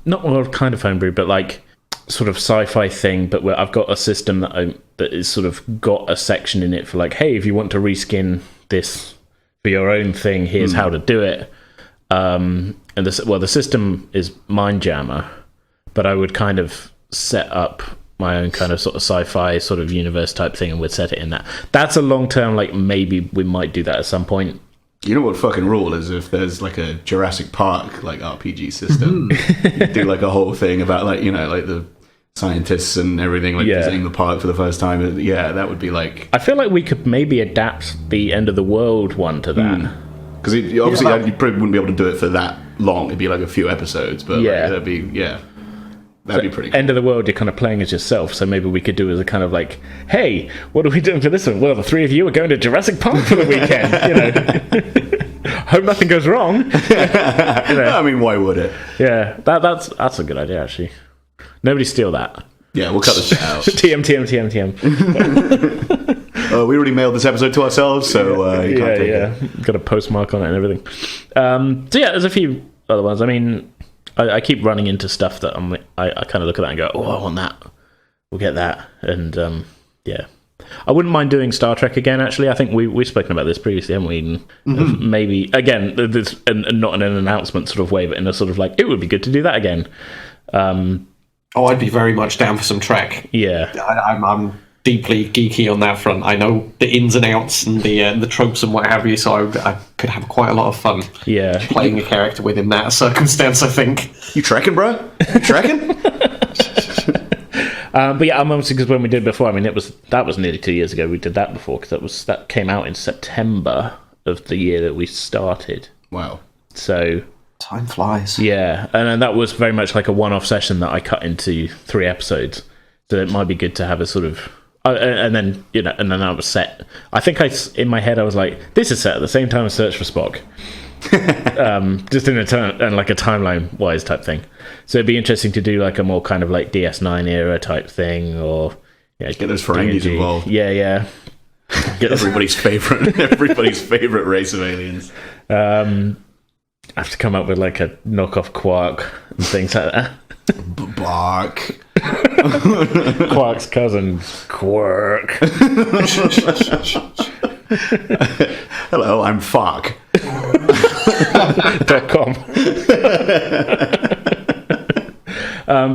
Speaker 1: kind of homebrew, but like sort of sci-fi thing. But where I've got a system that is sort of got a section in it for like, hey, if you want to reskin this for your own thing, here's how to do it. And the system is Mindjammer, but I would kind of set up my own kind of sort of sci-fi sort of universe type thing, and we'd set it in that. That's a long term, like maybe we might do that at some point.
Speaker 2: You know what fucking rule is if there's like a Jurassic Park like RPG system, you do like a whole thing about like, you know, like the scientists and everything, like visiting the park for the first time. Yeah, that would be like...
Speaker 1: I feel like we could maybe adapt the End of the World one to that.
Speaker 2: Because obviously you probably wouldn't be able to do it for that long. It'd be like a few episodes, but that'd be be pretty cool.
Speaker 1: End of the World, you're kind of playing as yourself, so maybe we could do as a kind of like, hey, what are we doing for this one? Well, the three of you are going to Jurassic Park for the weekend, you know. Hope nothing goes wrong. You know.
Speaker 2: I mean, why would it?
Speaker 1: Yeah, that's a good idea, actually. Nobody steal that.
Speaker 2: Yeah, we'll cut this out.
Speaker 1: TM.
Speaker 2: We already mailed this episode to ourselves, so you can't take it.
Speaker 1: Got a postmark on it and everything. So yeah, there's a few other ones. I mean, I keep running into stuff that I kind of look at that and go, oh, I want that. We'll get that. And yeah. I wouldn't mind doing Star Trek again, actually. I think we've spoken about this previously, haven't we? Maybe, again, not in an announcement sort of way, but in a sort of like, it would be good to do that again.
Speaker 3: I'd be very much down for some Trek.
Speaker 1: Yeah.
Speaker 3: I'm deeply geeky on that front. I know the ins and outs and the tropes and what have you, so I could have quite a lot of fun playing a character within that circumstance, I think.
Speaker 2: You trekking, bro? You trekking?
Speaker 1: But yeah, I'm obviously, because when we did before, I mean, that was nearly 2 years ago we did that before, because that came out in September of the year that we started.
Speaker 2: Wow.
Speaker 1: So...
Speaker 3: time flies.
Speaker 1: Yeah, and that was very much like a one-off session that I cut into 3 episodes. So it might be good to have a sort of... and then, you know, and then I was set. I think in my head I was like, this is set at the same time as Search for Spock. Just in a timeline-wise type thing. So it'd be interesting to do like a more kind of like DS9 era type thing, or...
Speaker 2: Yeah, get those Ferengis involved.
Speaker 1: Yeah.
Speaker 2: Get everybody's favorite race of aliens.
Speaker 1: I have to come up with like a knockoff Quark and things like that.
Speaker 2: Bark.
Speaker 1: Quark's cousin, Quark.
Speaker 2: Hello, I'm Fuck.
Speaker 1: .com.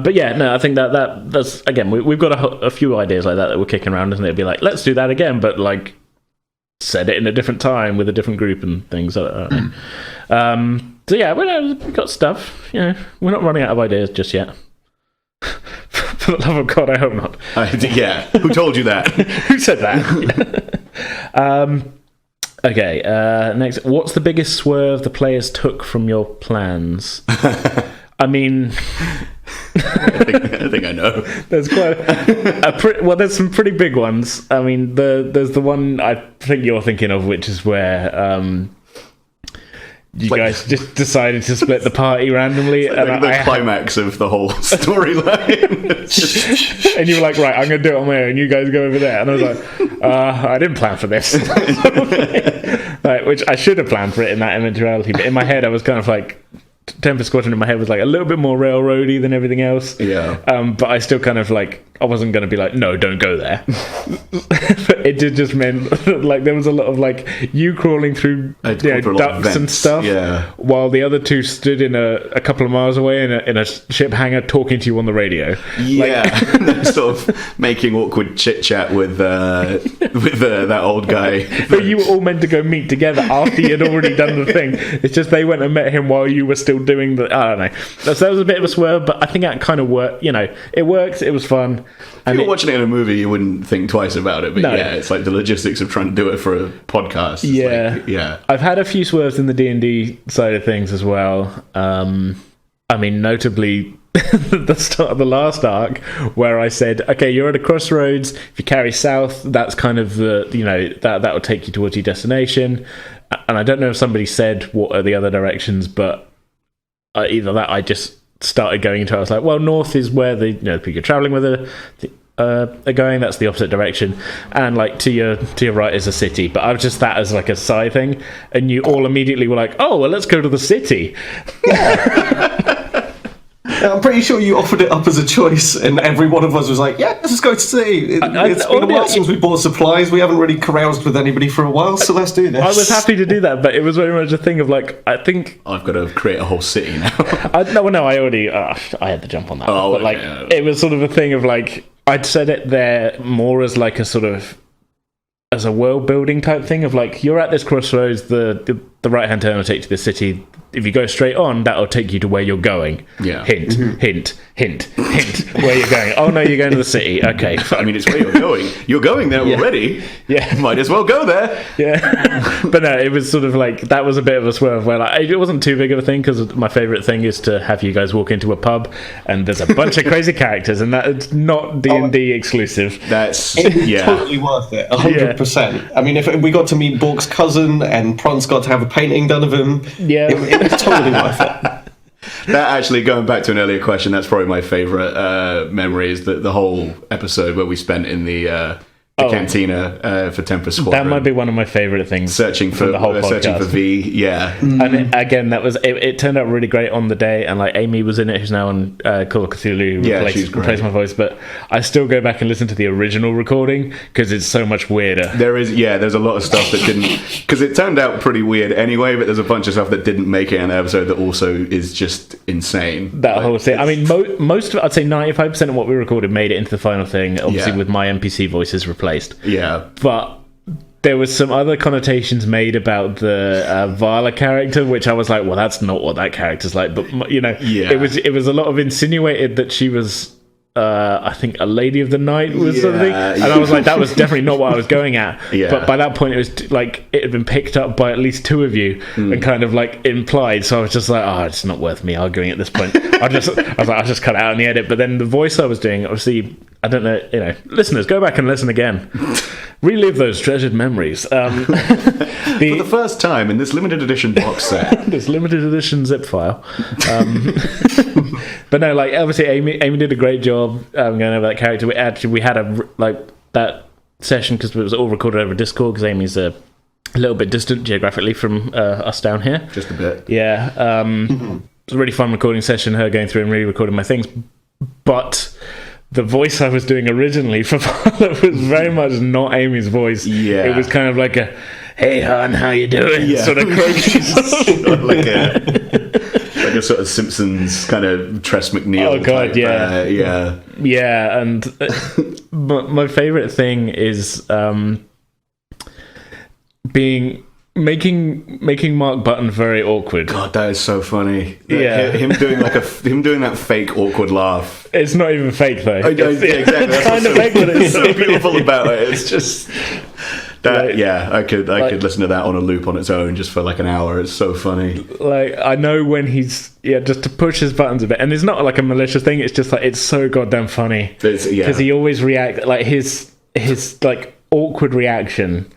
Speaker 1: But yeah, no, I think that's again, we've got a few ideas like that we're kicking around, and it'd be like, let's do that again, but like set it in a different time with a different group and things. So yeah, we've got stuff. You know, we're not running out of ideas just yet. For the love of God, I hope not.
Speaker 2: Yeah, who told you that?
Speaker 1: Who said that? Okay, next. What's the biggest swerve the players took from your plans? I mean...
Speaker 2: I think I know.
Speaker 1: There's quite there's some pretty big ones. I mean, there's the one I think you're thinking of, which is where you guys just decided to split the party randomly.
Speaker 2: It's like the climax of the whole storyline.
Speaker 1: And you were like, right, I'm going to do it on my own. You guys go over there. And I was like, I didn't plan for this. Like, which I should have planned for it in that eventuality. But in my head, I was kind of like... Tempest Squadron in my head was like a little bit more railroady than everything else.
Speaker 2: Yeah.
Speaker 1: But I still kind of like, I wasn't going to be like, no, don't go there. But it just meant like there was a lot of like you crawling through ducts and stuff, while the other two stood in a couple of miles away in a ship hangar talking to you on the radio.
Speaker 2: Yeah, like, sort of making awkward chit chat with that old guy.
Speaker 1: But you were all meant to go meet together after you had already done the thing. It's just they went and met him while you were still doing the... I don't know. So that was a bit of a swerve, but I think that kind of worked. You know, it worked. It was fun.
Speaker 2: If you were watching it in a movie, you wouldn't think twice about it. But yeah, it's like the logistics of trying to do it for a podcast.
Speaker 1: Yeah. I've had a few swerves in the D&D side of things as well. I mean, notably... the start of the last arc where I said, okay, you're at a crossroads, if you carry south, that's kind of the, you know, that will take you towards your destination. And I don't know if somebody said what are the other directions, but either that I just started going into it. I was like, well, north is where the, you know, people you're traveling with are going, that's the opposite direction, and like to your right is a city. But I was just that as like a side thing, and you all immediately were like, oh well, let's go to the city.
Speaker 3: I'm pretty sure you offered it up as a choice, and every one of us was like, "Yeah, let's just go to sea." It's been a while since we bought supplies. We haven't really caroused with anybody for a while, so let's do this.
Speaker 1: I was happy to do that, but it was very much a thing of like, I think
Speaker 2: I've got to create a whole city now.
Speaker 1: I already I had to jump on that. But like, it was sort of a thing of like, I'd said it there more as like a sort of as a world building type thing of like, you're at this crossroads, the right hand turn will take you to the city. If you go straight on, that'll take you to where you're going.
Speaker 2: Yeah.
Speaker 1: Hint, hint, hint, hint. Where you're going. Oh no, you're going to the city. Okay.
Speaker 2: I mean, it's where you're going. You're going there already.
Speaker 1: Yeah.
Speaker 2: Might as well go there.
Speaker 1: Yeah. But no, it was sort of like, that was a bit of a swerve where like, it wasn't too big of a thing, because my favourite thing is to have you guys walk into a pub and there's a bunch of crazy characters, and that's not D&D exclusive.
Speaker 2: That's
Speaker 3: totally worth it. 100%. I mean, if we got to meet Bork's cousin and Prance got to have a painting done of him, it was totally worth it.
Speaker 2: That actually, going back to an earlier question, that's probably my favourite memory, is the whole episode where we spent in the cantina for Tempest Squadron.
Speaker 1: That might be one of my favourite things.
Speaker 2: Searching for
Speaker 1: the whole podcast.
Speaker 2: Searching for V, yeah.
Speaker 1: And again, that was it turned out really great on the day, and like Amy was in it, who's now on Call of Cthulhu, replaced my voice, but I still go back and listen to the original recording because it's so much weirder.
Speaker 2: There's a lot of stuff that didn't, because it turned out pretty weird anyway, but there's a bunch of stuff that didn't make it in the episode that also is just insane.
Speaker 1: That whole thing. I mean, most of it, I'd say 95% of what we recorded made it into the final thing, obviously with my NPC voices replaced.
Speaker 2: Yeah.
Speaker 1: But there was some other connotations made about the Vala character, which I was like, well, that's not what that character's like. But, you know, it was a lot of insinuated that she was, I think, a lady of the night or something. And I was like, that was definitely not what I was going at. Yeah. But by that point, it was like, it had been picked up by at least two of you and kind of like implied. So I was just like, it's not worth me arguing at this point. I was like, I'll just cut it out in the edit. But then the voice I was doing, obviously, I don't know, you know, listeners, go back and listen again. Relive those treasured memories. For
Speaker 2: the first time in this limited edition box set.
Speaker 1: This limited edition zip file. But no, like, obviously Amy did a great job going over that character. We had that session, because it was all recorded over Discord, because Amy's a little bit distant geographically from us down here.
Speaker 2: Just a bit.
Speaker 1: Yeah. It was a really fun recording session, her going through and re-recording my things. But the voice I was doing originally for Vala was very much not Amy's voice. Yeah. It was kind of like a, hey, hon, how you doing? Sort of croaky.
Speaker 2: like a sort of Simpsons kind of Tress MacNeille.
Speaker 1: Oh, God,
Speaker 2: type,
Speaker 1: yeah. Yeah, and my favourite thing is making Mark Button very awkward.
Speaker 2: God, that is so funny.
Speaker 1: Yeah,
Speaker 2: him doing that fake awkward laugh.
Speaker 1: It's not even fake though.
Speaker 2: Exactly.
Speaker 1: It's kind of fake, but it's
Speaker 2: so beautiful about it. It's just that. Like, yeah, I could listen to that on a loop on its own just for like an hour. It's so funny. Like,
Speaker 1: I know when he's just to push his buttons a bit, and it's not like a malicious thing. It's just like, it's so goddamn funny because he always reacts like his like awkward reaction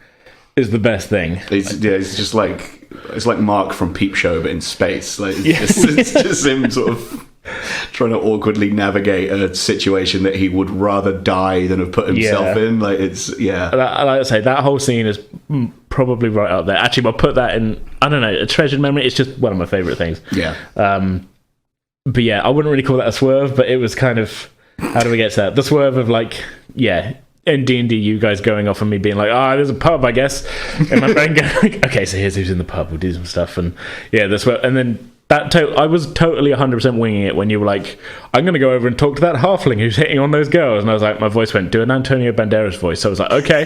Speaker 1: is the best thing.
Speaker 2: It's just like, it's like Mark from Peep Show, but in space. Like, it's just him sort of trying to awkwardly navigate a situation that he would rather die than have put himself in. Like, it's like
Speaker 1: I say, that whole scene is probably right up there. Actually, I'll put that in, I don't know, a treasured memory. It's just one of my favourite things.
Speaker 2: Yeah.
Speaker 1: But yeah, I wouldn't really call that a swerve, but it was kind of, how do we get to that? The swerve of like, in D&D, you guys going off and me being like, there's a pub, I guess. And my brain going, okay, so here's who's in the pub. We'll do some stuff. And yeah, that's what. And then I was totally 100% winging it when you were like, I'm going to go over and talk to that halfling who's hitting on those girls. And I was like, my voice went, do an Antonio Banderas voice. So I was like, okay.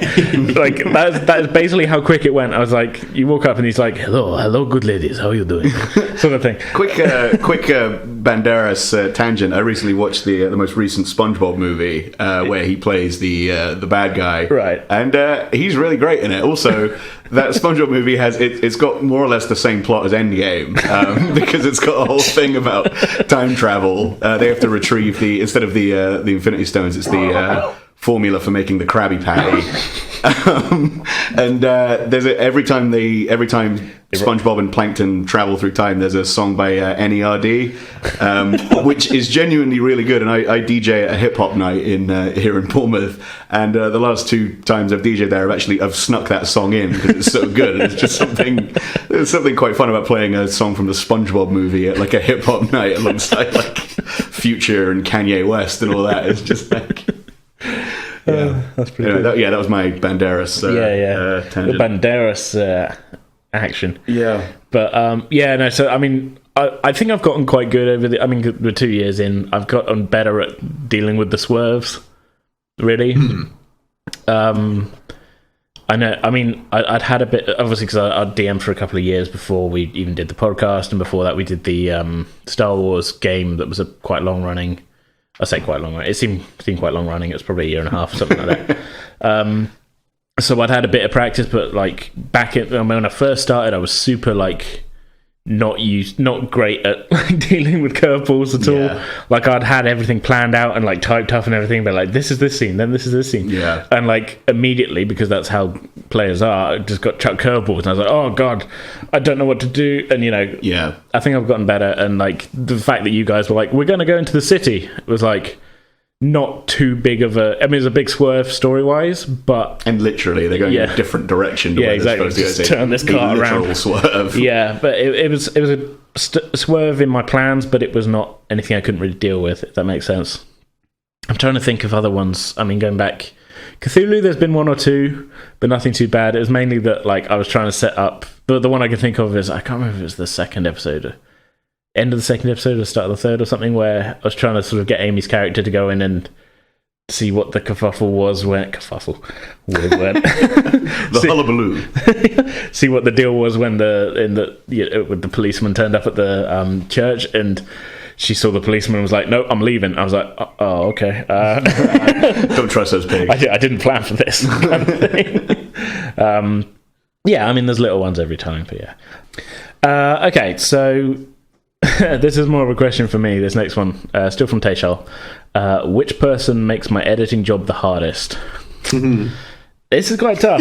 Speaker 1: Like, that is basically how quick it went. I was like, you walk up and he's like, hello, good ladies. How are you doing? Sort of thing.
Speaker 2: Quick Banderas tangent. I recently watched the most recent SpongeBob movie where he plays the bad guy.
Speaker 1: Right.
Speaker 2: And he's really great in it. Also, that SpongeBob movie it's got more or less the same plot as Endgame, because it's got a whole thing about time travel. They have to retrieve instead of the Infinity Stones, it's the formula for making the Krabby Patty. And there's every time SpongeBob and Plankton travel through time, there's a song by NERD, which is genuinely really good. And I DJ at a hip hop night here in Bournemouth, and the last two times I've DJed there, I've snuck that song in because it's so good. And it's just there's something quite fun about playing a song from the SpongeBob movie at like a hip hop night alongside like Future and Kanye West and all that. It's just like,
Speaker 1: that's pretty cool.
Speaker 2: That was my Banderas.
Speaker 1: The Banderas action.
Speaker 2: Yeah,
Speaker 1: but So I mean, I think I've gotten quite good over the. I mean, we're 2 years in. I've gotten better at dealing with the swerves. Really. I know. I mean, I'd had a bit, obviously, because I'd DM'd for a couple of years before we even did the podcast, and before that we did the Star Wars game that was quite long running. I say quite long running. It seemed quite long running. It was probably a year and a half or something like that. So I'd had a bit of practice, but like back when I first started, I was super like not great at like dealing with curveballs at all. Like I'd had everything planned out and like typed up and everything, but like this is this scene, then this is this scene.
Speaker 2: Yeah.
Speaker 1: And like immediately, because that's how players are, I just got chucked curveballs and I was like, oh god, I don't know what to do. And I think I've gotten better. And like the fact that you guys were like, we're going to go into the city, was like not too big of a. I mean, it's a big swerve story wise, but
Speaker 2: literally they're going in a different direction. To
Speaker 1: exactly. Just turn this car around.
Speaker 2: Swerve.
Speaker 1: Yeah, but it was a swerve in my plans, but it was not anything I couldn't really deal with. If that makes sense. I'm trying to think of other ones. I mean, going back, Cthulhu, there's been one or two, but nothing too bad. It was mainly that like I was trying to set up. But the one I can think of is I can't remember if it was the second episode. End of the second episode or start of the third or something, where I was trying to sort of get Amy's character to go in and see what the kerfuffle was when
Speaker 2: the hullabaloo.
Speaker 1: See what the deal was when when the policeman turned up at the church, and she saw the policeman and was like, "No, I'm leaving." I was like, "Oh, okay."
Speaker 2: Don't trust those pigs.
Speaker 1: I didn't plan for this kind of thing. I mean, there's little ones every time, but yeah. Okay, so. This is more of a question for me, this next one. Still from Tayshal. Which person makes my editing job the hardest? This is quite tough.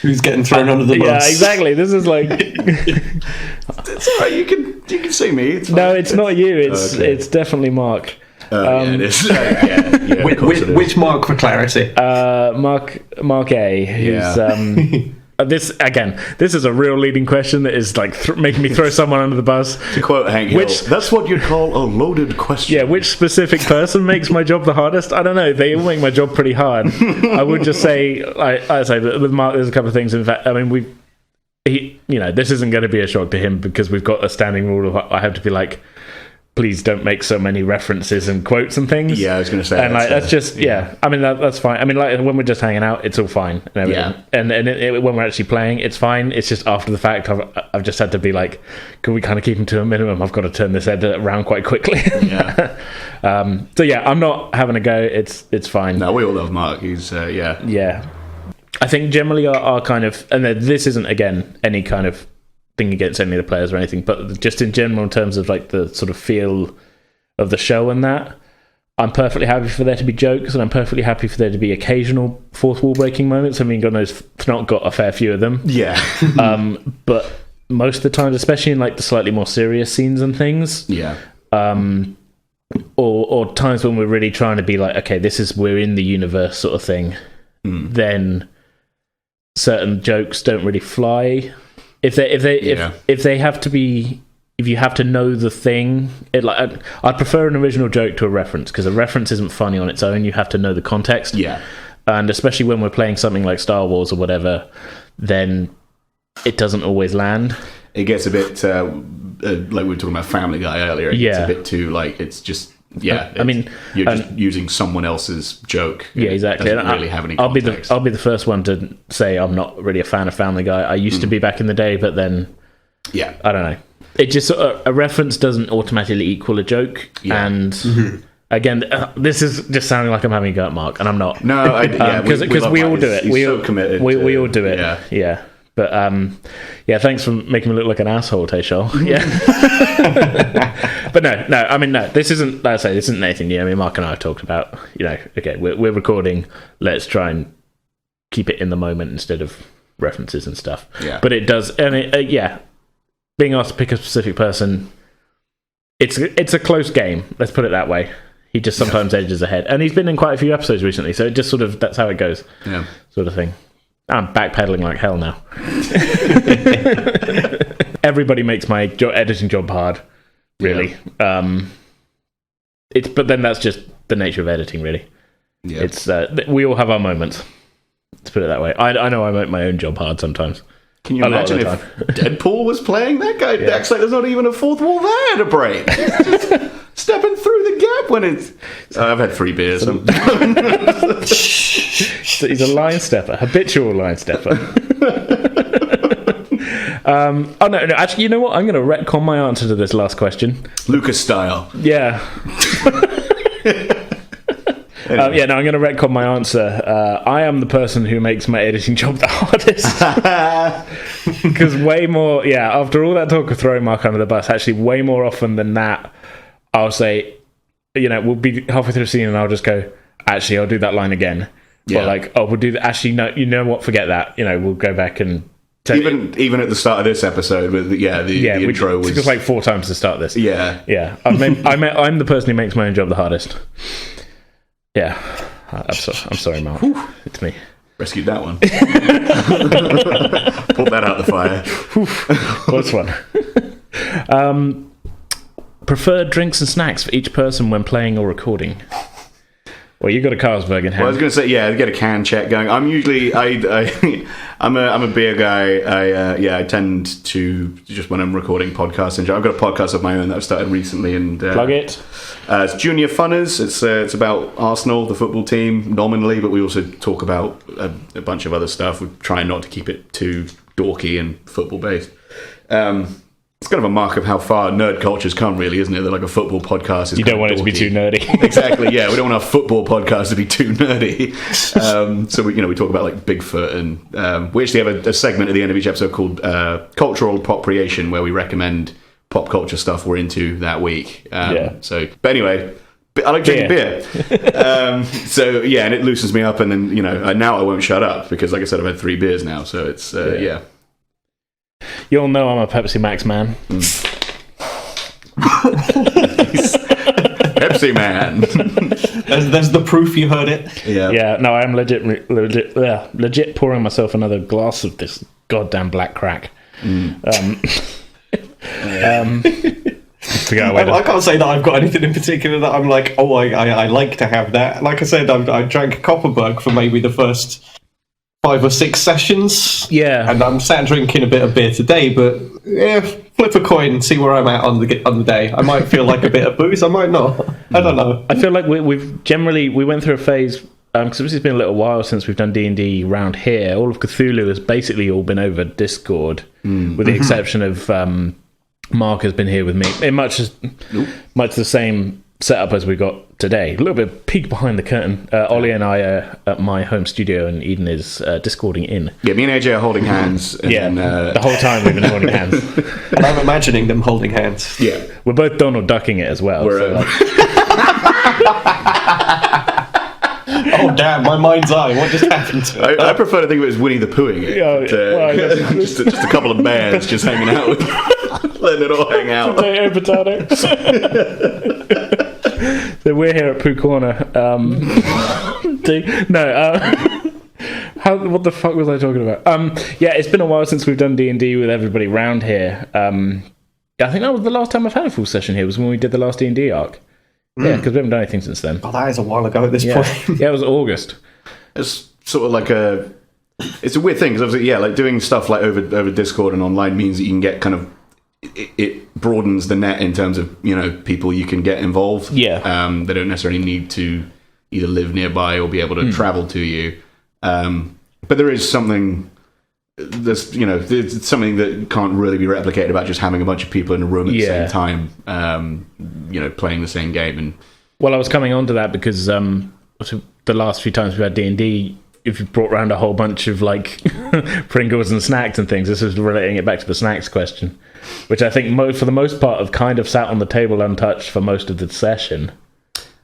Speaker 3: Who's getting thrown under the bus?
Speaker 1: Yeah, exactly. This is like...
Speaker 2: It's all right, you can see me.
Speaker 1: It's not you. It's definitely Mark.
Speaker 2: It is.
Speaker 3: Which Mark, for clarity?
Speaker 1: Mark A, who's... This is a real leading question that is like making me throw someone under the bus.
Speaker 2: To quote Hank Hill, that's what you'd call a loaded question.
Speaker 1: Yeah, which specific person makes my job the hardest? I don't know. They all make my job pretty hard. I would just say, I say that with Mark, there's a couple of things. In fact, I mean, this isn't going to be a shock to him because we've got a standing rule of I have to be like, please don't make so many references and quotes and things.
Speaker 2: Yeah, I was going to say.
Speaker 1: And that's just, I mean, that's fine. I mean, like, when we're just hanging out, it's all fine. And and when we're actually playing, it's fine. It's just after the fact, I've just had to be like, can we kind of keep him to a minimum? I've got to turn this edit around quite quickly.
Speaker 2: Yeah.
Speaker 1: I'm not having a go. It's fine.
Speaker 2: No, we all love Mark. He's,
Speaker 1: Yeah. I think generally our kind of, and this isn't, again, any kind of thing against any of the players or anything, but just in general in terms of like the sort of feel of the show and that, I'm perfectly happy for there to be jokes, and I'm perfectly happy for there to be occasional fourth wall breaking moments. I mean, God knows, not got a fair few of them.
Speaker 2: Yeah.
Speaker 1: But most of the time, especially in like the slightly more serious scenes and things, or times when we're really trying to be like, okay, we're in the universe sort of thing, then certain jokes don't really fly. If they have to be, if you have to know the thing, I'd prefer an original joke to a reference, because a reference isn't funny on its own. You have to know the context.
Speaker 2: Yeah.
Speaker 1: And especially when we're playing something like Star Wars or whatever, then it doesn't always land.
Speaker 2: It gets a bit like we were talking about Family Guy earlier. It gets a bit too like it's just. Yeah, I mean, you're just using someone else's joke.
Speaker 1: Yeah, exactly.
Speaker 2: It doesn't really have any context.
Speaker 1: I'll be the first one to say I'm not really a fan of Family Guy. I used to be back in the day, but then, I don't know. It just a reference doesn't automatically equal a joke, and again, this is just sounding like I'm having a go at Mark, and I'm not.
Speaker 2: No,
Speaker 1: because we all do it.
Speaker 2: He's so committed.
Speaker 1: We all do it. Yeah. But thanks for making me look like an asshole, Tayshal. Yeah. But no. I mean, no. This isn't. Like I say, this isn't anything new. I mean, Mark and I have talked about. Okay, we're recording. Let's try and keep it in the moment instead of references and stuff.
Speaker 2: Yeah.
Speaker 1: But it does, and being asked to pick a specific person, it's a close game. Let's put it that way. He just sometimes edges ahead, and he's been in quite a few episodes recently. So it just sort of that's how it goes.
Speaker 2: Yeah.
Speaker 1: Sort of thing. I'm backpedaling like hell now. Everybody makes my editing job hard, really. but then that's just the nature of editing, really. Yeah. It's we all have our moments. Let's put it that way. I know I make my own job hard sometimes.
Speaker 2: Can you imagine if Deadpool was playing that guy? Yeah. Acts like there's not even a fourth wall there to break. Just stepping through the gap when it's... I've had 3 beers.
Speaker 1: He's a line stepper, habitual line stepper. No, actually, you know what? I'm going to retcon my answer to this last question.
Speaker 2: Lucas style.
Speaker 1: Yeah. Anyway. I'm going to retcon my answer. I am the person who makes my editing job the hardest. Because way more, after all that talk of throwing Mark under the bus, actually way more often than that, I'll say, we'll be halfway through the scene and I'll just go, actually, I'll do that line again. Yeah. Or like, we'll do that. Actually, no, you know what? Forget that. We'll go back and...
Speaker 2: Even at the start of this episode, with the intro was...
Speaker 1: It took us like 4 times to start this.
Speaker 2: Yeah.
Speaker 1: Yeah. I'm the person who makes my own job the hardest. Yeah, I'm sorry, Mark. Whew. It's me.
Speaker 2: Rescued that one. Pulled that out the fire.
Speaker 1: Close one. Preferred drinks and snacks for each person when playing or recording. Well, you got a Carlsberg in hand.
Speaker 2: Well, I was going to say, get a can check going. I'm usually, I'm a beer guy. I tend to just when I'm recording podcasts. And I've got a podcast of my own that I've started recently. And
Speaker 1: plug it.
Speaker 2: It's Junior Funners. It's about Arsenal, the football team, nominally, but we also talk about a bunch of other stuff. We try not to keep it too dorky and football based. It's kind of a mark of how far nerd culture's come, really, isn't it? That like a football podcast is
Speaker 1: you don't want it to be too nerdy.
Speaker 2: Exactly, yeah. We don't want our football podcast to be too nerdy. So we talk about like Bigfoot, and we actually have a segment at the end of each episode called Cultural Appropriation, where we recommend pop culture stuff we're into that week. But anyway, I like drinking beer. And it loosens me up, and then now I won't shut up because, like I said, I've had 3 beers now, so it's
Speaker 1: You all know I'm a Pepsi Max man.
Speaker 2: Pepsi man.
Speaker 3: There's the proof you heard it.
Speaker 2: Yeah.
Speaker 1: Yeah. No, I am legit pouring myself another glass of this goddamn black crack.
Speaker 3: I can't say that I've got anything in particular that I'm like, I like to have that. Like I said, I drank a Copperberg for maybe the first 5 or 6 sessions.
Speaker 1: Yeah.
Speaker 3: And I'm sat drinking a bit of beer today, but flip a coin and see where I'm at on the day. I might feel like a bit of booze, I might not. I don't know.
Speaker 1: I feel like we went through a phase, because this has been a little while since we've done D&D around here. All of Cthulhu has basically all been over Discord, with the exception of Mark has been here with me. In much the same setup as we got today. A little bit of peek behind the curtain. Ollie and I are at my home studio, and Eden is Discording in.
Speaker 2: Yeah, me and AJ are holding hands.
Speaker 1: The whole time we've been holding hands.
Speaker 3: And I'm imagining them holding hands.
Speaker 2: Yeah.
Speaker 1: We're both Donald Ducking it as well.
Speaker 3: Oh damn, my mind's eye. What just happened to it?
Speaker 2: I prefer to think of it as Winnie the Poohing it. Just a couple of bears just hanging out. Letting it all hang out.
Speaker 1: Potato. So we're here at Pooh Corner. What the fuck was I talking about? It's been a while since we've done D&D with everybody round here. I think that was the last time I've had a full session here, was when we did the last D&D arc. Yeah, because we haven't done anything since then.
Speaker 3: Oh, that is a while ago at this point.
Speaker 1: Yeah, it was August.
Speaker 2: It's sort of like it's a weird thing, because obviously, like doing stuff like over Discord and online means that you can get kind of, it broadens the net in terms of, people you can get involved.
Speaker 1: Yeah.
Speaker 2: They don't necessarily need to either live nearby or be able to travel to you. But there is something... it's something that can't really be replicated about just having a bunch of people in a room at the same time, playing the same game. And
Speaker 1: I was coming on to that because the last few times we've had D&D, if you brought around a whole bunch of like Pringles and snacks and things, this is relating it back to the snacks question, which I think for the most part have kind of sat on the table untouched for most of the session.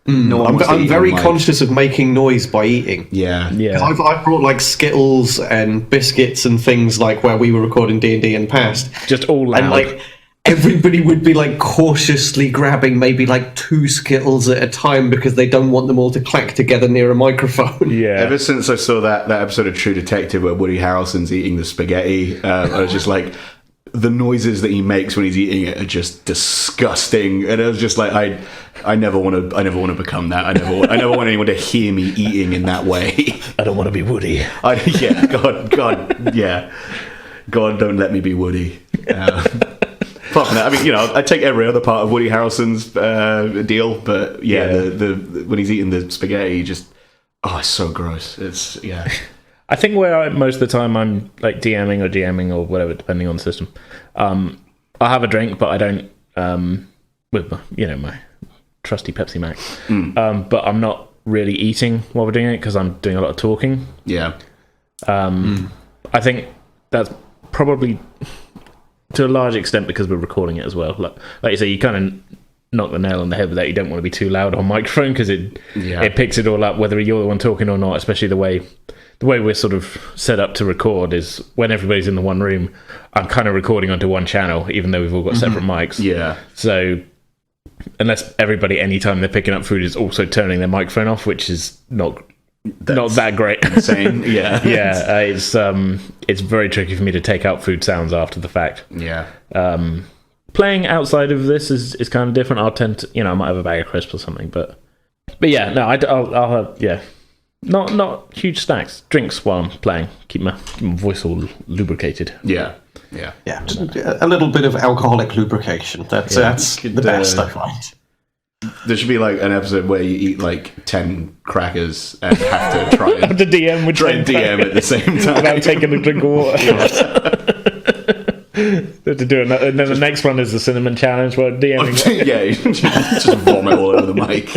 Speaker 3: No, I'm very conscious of making noise by eating.
Speaker 2: Yeah.
Speaker 3: I've brought like Skittles and biscuits and things like where we were recording D&D in the past.
Speaker 1: Just all loud.
Speaker 3: And like everybody would be like cautiously grabbing maybe like 2 Skittles at a time because they don't want them all to clack together near a microphone.
Speaker 1: Yeah.
Speaker 2: Ever since I saw that episode of True Detective where Woody Harrelson's eating the spaghetti, I was just like... the noises that he makes when he's eating it are just disgusting. And it was just like, I never want to become that. I never want anyone to hear me eating in that way.
Speaker 1: I don't want to be Woody.
Speaker 2: God, don't let me be Woody. Apart from that, I mean, I take every other part of Woody Harrelson's deal, but the when he's eating the spaghetti, it's so gross. It's
Speaker 1: I think most of the time I'm like DMing or GMing or whatever, depending on the system. I'll have a drink, but I don't with my trusty Pepsi Max. But I'm not really eating while we're doing it because I'm doing a lot of talking.
Speaker 2: Yeah.
Speaker 1: I think that's probably to a large extent because we're recording it as well. Like you say, you kind of knock the nail on the head with that. You don't want to be too loud on microphone because it picks it all up, whether you're the one talking or not. Especially the way we're sort of set up to record is when everybody's in the one room. I'm kind of recording onto one channel, even though we've all got separate mics.
Speaker 2: Yeah.
Speaker 1: So unless everybody, anytime they're picking up food, is also turning their microphone off, which is not that great.
Speaker 2: Insane. Yeah.
Speaker 1: It's very tricky for me to take out food sounds after the fact.
Speaker 2: Yeah.
Speaker 1: Playing outside of this is kind of different. I'll tend to, I might have a bag of crisps or something, but yeah, no, I'll have, not huge snacks, drinks while I'm playing. Keep my voice all lubricated.
Speaker 2: Yeah.
Speaker 3: A little bit of alcoholic lubrication. That's the best, I find.
Speaker 2: There should be like an episode where you eat like 10 crackers and have to try and
Speaker 1: the DM with
Speaker 2: DM at the same time
Speaker 1: without taking a drink of water. To do it, and then the next one is the cinnamon challenge where DMing.
Speaker 2: You just vomit all over the
Speaker 1: mic.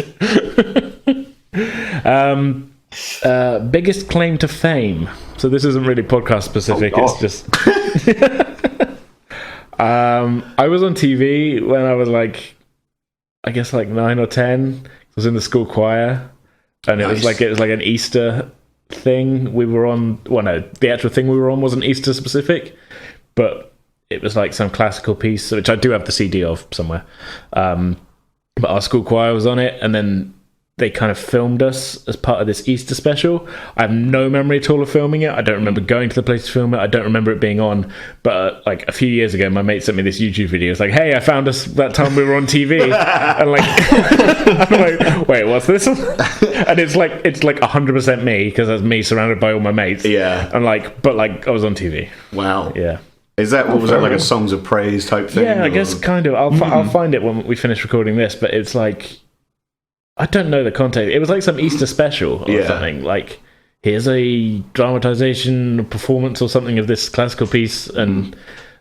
Speaker 1: Biggest claim to fame. So this isn't really podcast specific. It's just. I was on TV when I was like, I guess like 9 or 10. I was in the school choir, and it was like an Easter thing we were on. Well, no, the actual thing we were on wasn't Easter specific, but it was like some classical piece, which I do have the CD of somewhere. But our school choir was on it, and then they kind of filmed us as part of this Easter special. I have no memory at all of filming it. I don't remember going to the place to film it. I don't remember it being on. But like a few years ago, my mate sent me this YouTube video. It's like, hey, I found us that time we were on TV. And like, I'm like, wait, what's this? And it's like 100% me because that's me surrounded by all my mates.
Speaker 2: Yeah.
Speaker 1: And like, but like I was on TV.
Speaker 2: Wow.
Speaker 1: Yeah.
Speaker 2: Is that what was that like a songs of praise type thing?
Speaker 1: Yeah, I guess kind of. I'll find it when we finish recording this. But it's like, I don't know the context. It was like some Easter special or something. Like, here's a dramatization performance or something of this classical piece, and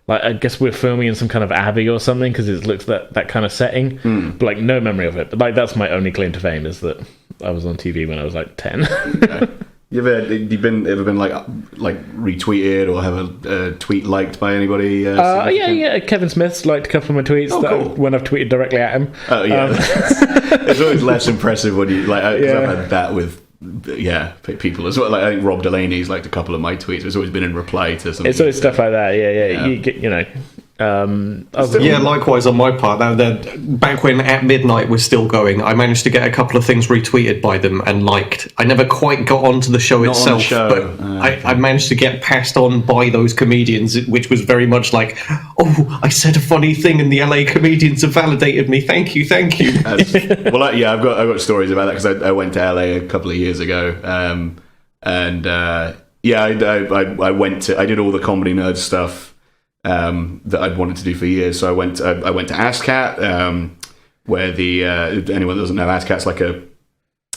Speaker 1: like I guess we're filming in some kind of abbey or something because it looks that kind of setting. But like no memory of it. But like that's my only claim to fame is that I was on TV when I was like 10.
Speaker 2: Okay. You ever been like retweeted or have a tweet liked by anybody?
Speaker 1: Yeah. Kevin Smith's liked a couple of my tweets when I've tweeted directly at him.
Speaker 2: Oh yeah, it's always less impressive when you like. I've had that with people as well. Like I think Rob Delaney's liked a couple of my tweets. It's always been in reply to something.
Speaker 1: It's always stuff like that. Yeah. You get,
Speaker 3: likewise on my part. Now, back when At Midnight was still going, I managed to get a couple of things retweeted by them and liked. I never quite got onto the show itself, but I managed to get passed on by those comedians, which was very much like, oh, I said a funny thing and the LA comedians have validated me. Thank you.
Speaker 2: I've got stories about that because I went to LA a couple of years ago, I did all the Comedy Nerd stuff that I'd wanted to do for years. So I went to ASCAT, where anyone that doesn't know, ASCAT's like a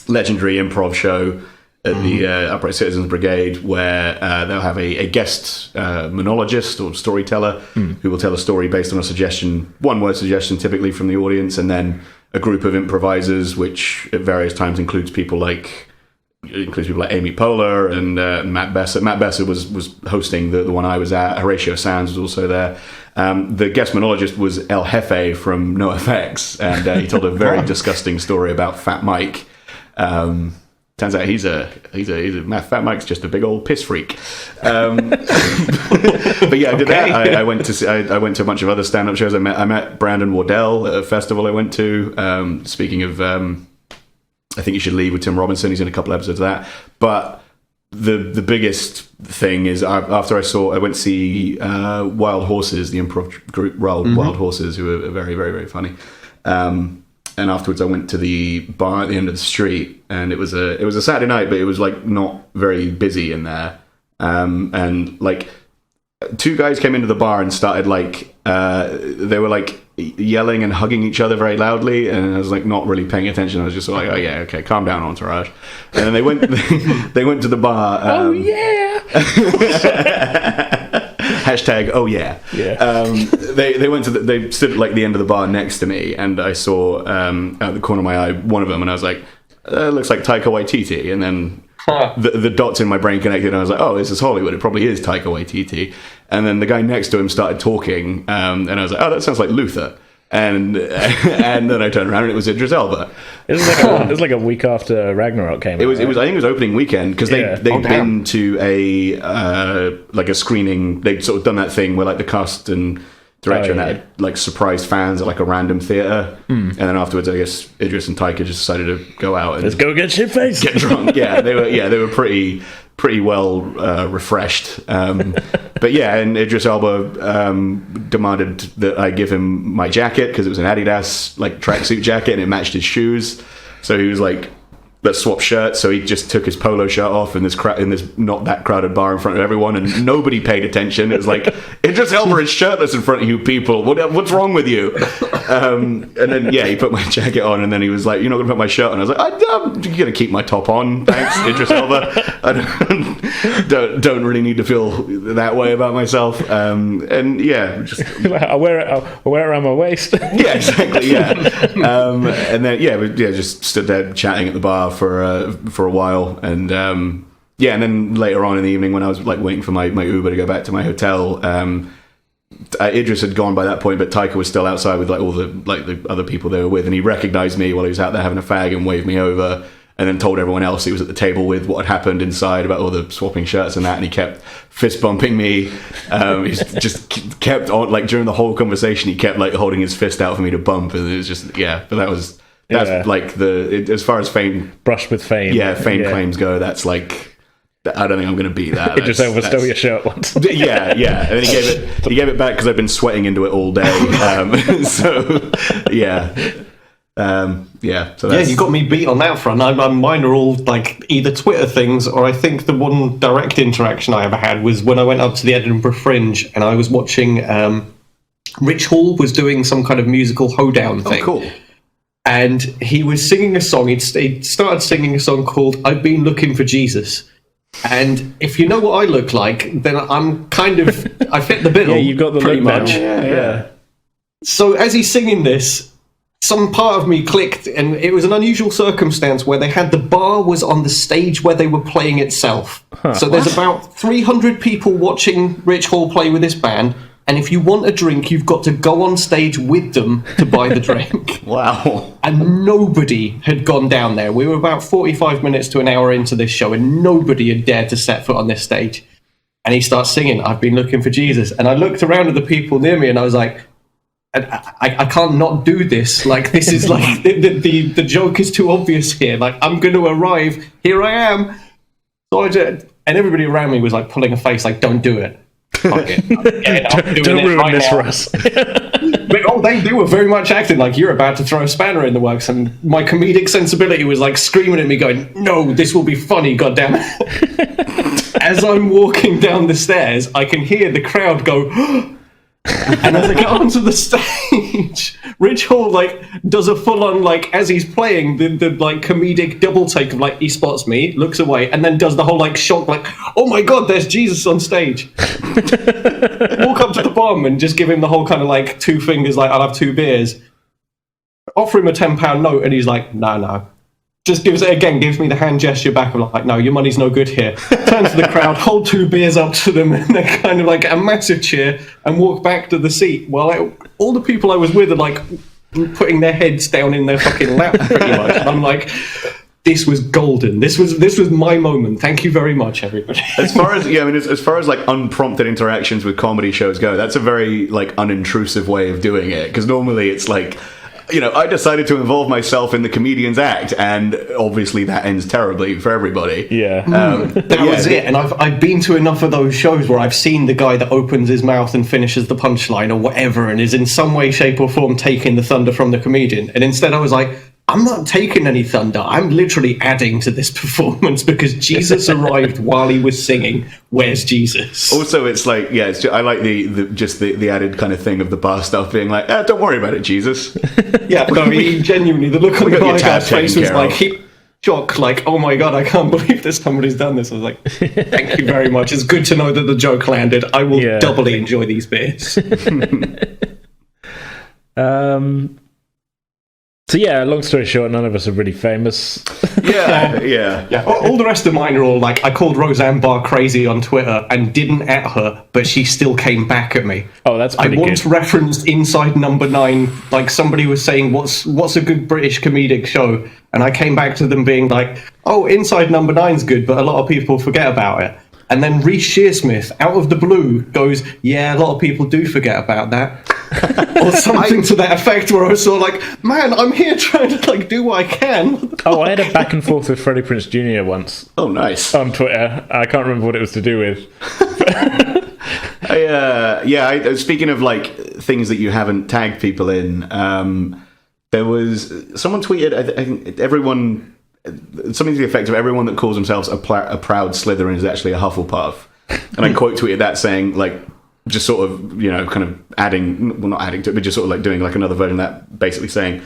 Speaker 2: legendary improv show at the Upright Citizens Brigade, where they'll have a guest monologist or storyteller who will tell a story based on a suggestion, one-word suggestion typically from the audience, and then a group of improvisers, which at various times includes people like Amy Poehler and Matt Besser. Matt Besser was hosting the one I was at. Horatio Sands was also there. The guest monologist was El Jefe from NoFX, and he told a very disgusting story about Fat Mike. Turns out he's a Fat Mike's just a big old piss freak. But yeah, I did that. I went to a bunch of other stand-up shows. I met Brandon Wardell at a festival I went to. Speaking of, I Think You Should Leave with Tim Robinson. He's in a couple episodes of that. But the biggest thing is after I went to see Wild Horses, the improv group Wild Horses, who are very, very, very funny. And afterwards, I went to the bar at the end of the street, and it was a Saturday night, but it was like not very busy in there. And like 2 guys came into the bar and started like they were like yelling and hugging each other very loudly, and I was like not really paying attention. I was just like, oh yeah, okay, calm down, entourage. And then they went they went to the bar.
Speaker 1: Oh yeah.
Speaker 2: Hashtag oh yeah. They went to they stood at like the end of the bar next to me, and I saw out the corner of my eye one of them, and I was like, looks like Taika Waititi. And then the dots in my brain connected, and I was like, oh, this is Hollywood, it probably is Taika Waititi. And then the guy next to him started talking, and I was like, oh, that sounds like Luther. And then I turned around and it was Idris Elba.
Speaker 1: It was like a week after Ragnarok came out.
Speaker 2: It was. I think it was opening weekend, because they'd been to a screening. They'd sort of done that thing where like the cast and director and that had, like, surprised fans at like a random theater, and then afterwards, I guess Idris and Taika just decided to go out and
Speaker 1: let's go get shit faced,
Speaker 2: get drunk. They were pretty well refreshed. But yeah, and Idris Elba demanded that I give him my jacket, because it was an Adidas like tracksuit jacket and it matched his shoes. So he was like, let's swap shirts. So he just took his polo shirt off in this not that crowded bar in front of everyone, and nobody paid attention. It was like, Idris Elba is shirtless in front of you people. What's wrong with you? And then he put my jacket on, and then he was like, you're not going to put my shirt on. I was like, I'm going to keep my top on, thanks, Idris Elba. I don't really need to feel that way about myself. And yeah, just
Speaker 1: I'll wear it around my waist.
Speaker 2: Yeah, exactly. Yeah. And then we just stood there chatting at the bar for a while, and and then later on in the evening, when I was like waiting for my Uber to go back to my hotel, Idris had gone by that point, but Taika was still outside with like all the other people they were with, and he recognized me while he was out there having a fag and waved me over, and then told everyone else he was at the table with what had happened inside about all the swapping shirts and that, and he kept fist bumping me. He just kept on, like, during the whole conversation, he kept like holding his fist out for me to bump, and it was just that's like as far as fame,
Speaker 1: brushed with fame.
Speaker 2: Yeah, fame claims go. That's like, I don't think I'm going to beat that.
Speaker 1: It just stole your shirt once.
Speaker 2: Yeah. And then he gave it back because I've been sweating into it all day. So
Speaker 3: you got me beat on that front. Mine are all like either Twitter things, or I think the one direct interaction I ever had was when I went up to the Edinburgh Fringe and I was watching. Rich Hall was doing some kind of musical hoedown thing.
Speaker 2: Oh, cool.
Speaker 3: And he was singing a song. He started singing a song called "I've Been Looking for Jesus." And if you know what I look like, then I'm kind of, I fit the bill.
Speaker 1: Yeah, you've got the
Speaker 3: pretty
Speaker 1: look
Speaker 3: much.
Speaker 1: Yeah.
Speaker 3: So as he's singing this, some part of me clicked, and it was an unusual circumstance where they had the bar was on the stage where they were playing itself. So there's about 300 people watching Rich Hall play with this band. And if you want a drink, you've got to go on stage with them to buy the drink.
Speaker 2: Wow.
Speaker 3: And nobody had gone down there. We were about 45 minutes to an hour into this show, and nobody had dared to set foot on this stage. And he starts singing, "I've been looking for Jesus." And I looked around at the people near me, and I was like, I can't not do this. Like, this is like, the joke is too obvious here. Like, I'm going to arrive. Here I am. So and everybody around me was like pulling a face like, don't do it. Fuck it.
Speaker 1: Don't ruin this for us.
Speaker 3: They were very much acting like you're about to throw a spanner in the works, and my comedic sensibility was like screaming at me going, no, this will be funny, goddammit. As I'm walking down the stairs, I can hear the crowd go, and as I get onto the stage, Rich Hall like does a full-on, like, as he's playing the like comedic double take of like, he spots me, looks away, and then does the whole like shock, like, oh my god, there's Jesus on stage. Walk up to the bomb and just give him the whole kind of like 2 fingers, like, I'll have 2 beers. Offer him a £10 note, and he's like, no. Just gives me the hand gesture back. I'm like, no, your money's no good here. Turn to the crowd, hold 2 beers up to them, and they're kind of like a massive cheer, and walk back to the seat. While all the people I was with are like putting their heads down in their fucking lap, pretty much. And I'm like, this was golden. This was my moment. Thank you very much, everybody.
Speaker 2: As far as like unprompted interactions with comedy shows go, that's a very like unintrusive way of doing it. Because normally it's like, I decided to involve myself in the comedian's act, and obviously that ends terribly for everybody.
Speaker 1: Yeah.
Speaker 3: That was it. And I've been to enough of those shows where I've seen the guy that opens his mouth and finishes the punchline or whatever, and is in some way, shape, or form taking the thunder from the comedian. And instead I was like, I'm not taking any thunder. I'm literally adding to this performance because Jesus arrived while he was singing. Where's Jesus?
Speaker 2: Also, it's like, I like the added kind of thing of the bar staff being like, don't worry about it, Jesus.
Speaker 3: Yeah, no, genuinely, the look on the bar guy's face was like, shock, like, oh my God, I can't believe this, somebody's done this. I was like, thank you very much. It's good to know that the joke landed. I will doubly enjoy these beers.
Speaker 1: So yeah, long story short, none of us are really famous.
Speaker 2: Yeah.
Speaker 3: All the rest of mine are all like, I called Roseanne Barr crazy on Twitter and didn't at her, but she still came back at me.
Speaker 1: Oh, that's pretty good.
Speaker 3: I once referenced Inside Number 9, like somebody was saying, what's a good British comedic show? And I came back to them being like, oh, Inside Number 9's good, but a lot of people forget about it. And then Reece Shearsmith, out of the blue, goes, yeah, a lot of people do forget about that. Or something to that effect, where I was sort of like, man, I'm here trying to like do what I can.
Speaker 1: Oh, I had a back and forth with Freddie Prinze Jr. once.
Speaker 2: Oh, nice.
Speaker 1: On Twitter. I can't remember what it was to do with.
Speaker 2: Speaking of like things that you haven't tagged people in, there was someone tweeted, I think everyone, something to the effect of everyone that calls themselves a proud Slytherin is actually a Hufflepuff. And I quote tweeted that saying, like, just sort of, kind of adding, well, not adding to it, but just sort of like doing like another version of that, basically saying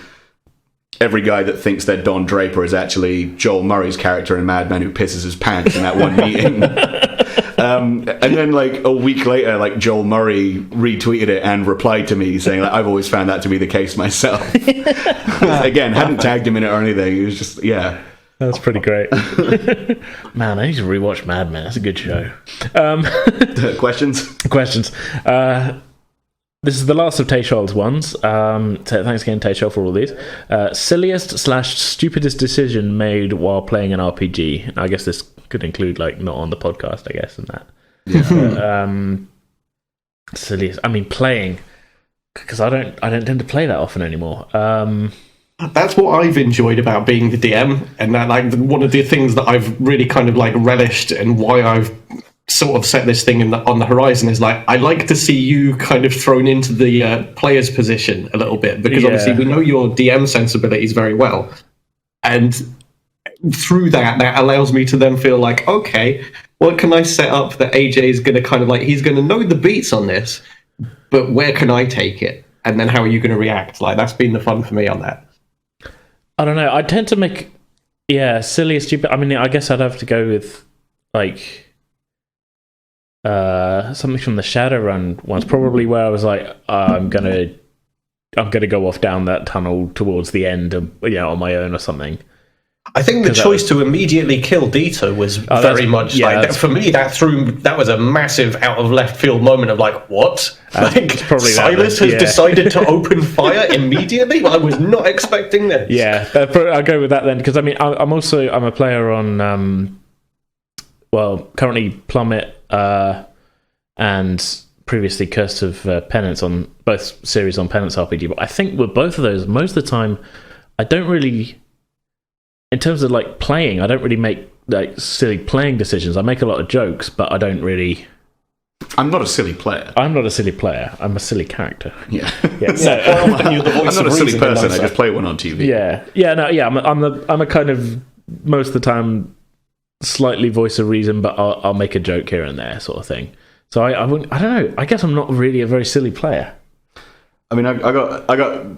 Speaker 2: every guy that thinks they're Don Draper is actually Joel Murray's character in Mad Men who pisses his pants in that one meeting. And then like a week later, like Joel Murray retweeted it and replied to me saying, like, I've always found that to be the case myself. Again, hadn't tagged him in it or anything. It was just,
Speaker 1: That's pretty great. Man, I need to rewatch Mad Men. That's a good show.
Speaker 2: Questions?
Speaker 1: This is the last of Tayshol's ones. Thanks again, Tayshold, for all these. Silliest/stupidest decision made while playing an RPG. I guess this could include, like, not on the podcast, I guess, and that. Yeah. Silliest. I mean, playing, because I don't tend to play that often anymore.
Speaker 3: That's what I've enjoyed about being the DM, and that, like, one of the things that I've really kind of like relished, and why I've sort of set this thing on the horizon is like, I like to see you kind of thrown into the player's position a little bit, because obviously we know your DM sensibilities very well, and through that allows me to then feel like, okay, what can I set up that AJ is going to kind of like, he's going to know the beats on this, but where can I take it, and then how are you going to react? Like, that's been the fun for me on that.
Speaker 1: I don't know. I tend to make, silly or stupid. I mean, I guess I'd have to go with, like, something from the Shadowrun ones, probably, where I was like, I'm gonna go off down that tunnel towards the end, on my own or something.
Speaker 3: I think the choice to immediately kill Dito was very much like, for me, that was a massive out of left field moment of like, what? Like, Silas has decided to open fire immediately? I was not expecting this.
Speaker 1: Yeah, I'll go with that then, because I mean, I'm a player on, currently Plummet, and previously Curse of Penance, on both series on Penance RPG, but I think with both of those, most of the time, I don't really, in terms of like playing, I don't really make like silly playing decisions. I make a lot of jokes, but I don't really.
Speaker 2: I'm not a silly player.
Speaker 1: I'm not a silly player. I'm a silly character.
Speaker 2: Yeah.
Speaker 1: I'm
Speaker 2: not a silly person. I just play one on TV.
Speaker 1: I'm a kind of, most of the time, slightly voice of reason, but I'll make a joke here and there, sort of thing. So I don't know. I guess I'm not really a very silly player.
Speaker 2: I mean, I got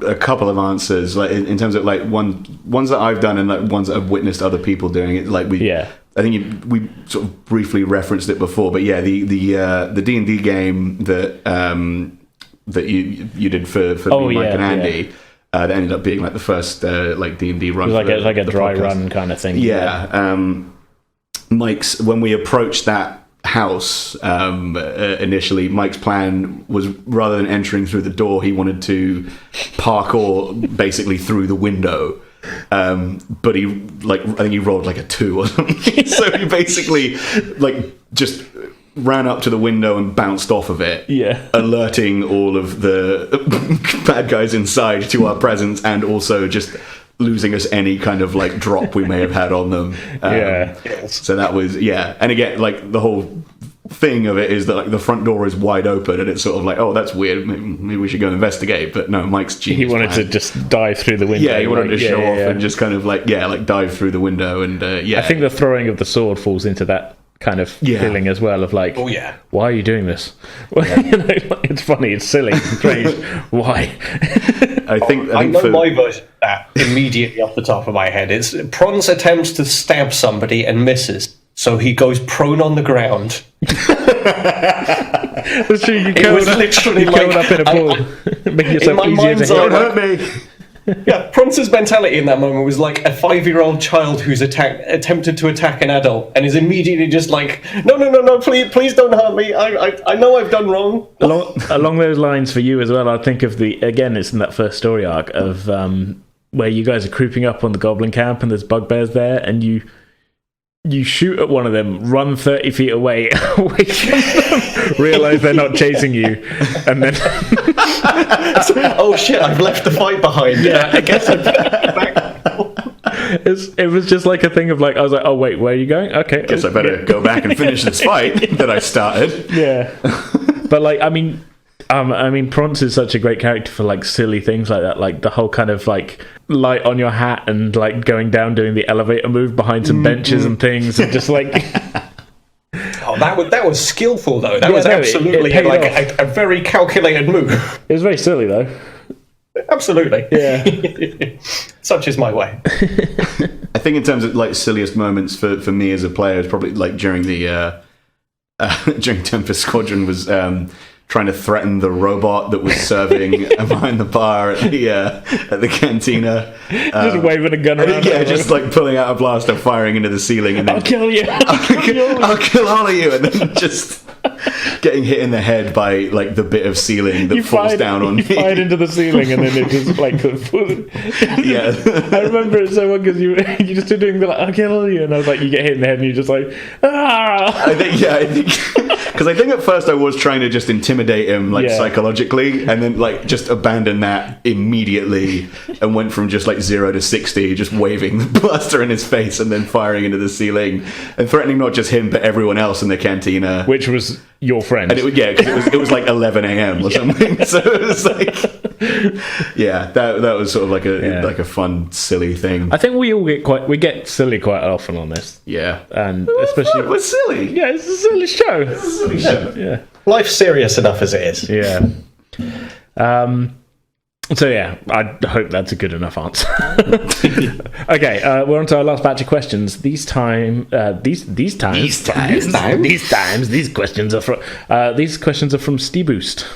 Speaker 2: a couple of answers, like in terms of like ones that I've done and like ones that I've witnessed other people doing it. Like I think we sort of briefly referenced it before, but the D&D game that you did for me, Mike and Andy, that ended up being like the first like D&D run.
Speaker 1: It was like a dry run kind of thing.
Speaker 2: Yeah. Mike's, when we approached that house initially, Mike's plan was, rather than entering through the door, he wanted to parkour basically through the window, but I think he rolled like a 2 or something. So he basically like just ran up to the window and bounced off of it, alerting all of the bad guys inside to our presence, and also just losing us any kind of like drop we may have had on them. So that was and again, like the whole thing of it is that like the front door is wide open, and it's sort of like, oh, that's weird, maybe we should go investigate. But no, Mike's genius.
Speaker 1: He wanted to just dive through the window.
Speaker 2: He wanted to show off and just kind of like dive through the window. And
Speaker 1: I think the throwing of the sword falls into that kind of feeling as well of like, why are you doing this? It's funny, it's silly, it's strange. Why?
Speaker 3: I know my version of that immediately off the top of my head. It's Prons attempts to stab somebody and misses, so he goes prone on the ground.
Speaker 1: That's true. You curled up in a ball, making yourself easier to hit.
Speaker 2: Don't hurt me.
Speaker 3: Yeah, Prons's mentality in that moment was like a 5-year-old child who's attempted to attack an adult, and is immediately just like, no, please don't hurt me. I know I've done wrong.
Speaker 1: Along those lines for you as well, I think of it's in that first story arc of where you guys are creeping up on the goblin camp and there's bugbears there, and you shoot at one of them, run 30 feet away, wait for them, realise they're not chasing you, and then...
Speaker 3: oh shit, I've left the fight behind.
Speaker 1: Yeah, I guess it was just like a thing of like, I was like, oh wait, where are you going? Okay.
Speaker 2: Guess I better go back and finish this fight that I started.
Speaker 1: Yeah. But like, I mean, Prance is such a great character for like silly things like that, like the whole kind of like light on your hat and like going down doing the elevator move behind some benches and things, and just like
Speaker 3: oh, that was skillful though. That was absolutely like a very calculated move.
Speaker 1: It was very silly though.
Speaker 3: Absolutely.
Speaker 1: Yeah.
Speaker 3: Such is my way.
Speaker 2: I think in terms of like silliest moments for me as a player, it's probably like during the during Tempest Squadron was trying to threaten the robot that was serving behind the bar at the cantina.
Speaker 1: Just waving a gun around.
Speaker 2: Yeah, just like pulling out a blaster, firing into the ceiling, and then
Speaker 1: I'll kill you.
Speaker 2: I'll kill all of you, and then just getting hit in the head by like the bit of ceiling that falls down on me.
Speaker 1: You fired into the ceiling, and then it just like
Speaker 2: yeah.
Speaker 1: I remember it so well because you just did doing the like, I'll kill all of you, and I was like, you get hit in the head, and you're just like, ah.
Speaker 2: I think because I think at first I was trying to just intimidate him like psychologically, and then like just abandoned that immediately and went from just like 0 to 60, just waving the blaster in his face and then firing into the ceiling and threatening not just him but everyone else in the cantina,
Speaker 1: which was your friend.
Speaker 2: And because it was like 11 a.m. or something, so it was like that was sort of like a fun silly thing.
Speaker 1: I think we get silly quite often on this.
Speaker 2: Yeah,
Speaker 1: and especially
Speaker 2: we're silly.
Speaker 1: Yeah, it's a silly show.
Speaker 2: It's a silly show.
Speaker 1: Yeah.
Speaker 3: Life's serious enough as it is.
Speaker 1: Yeah. So yeah, I hope that's a good enough answer. Okay, we're on to our last batch of questions. These questions are from Steve Boost.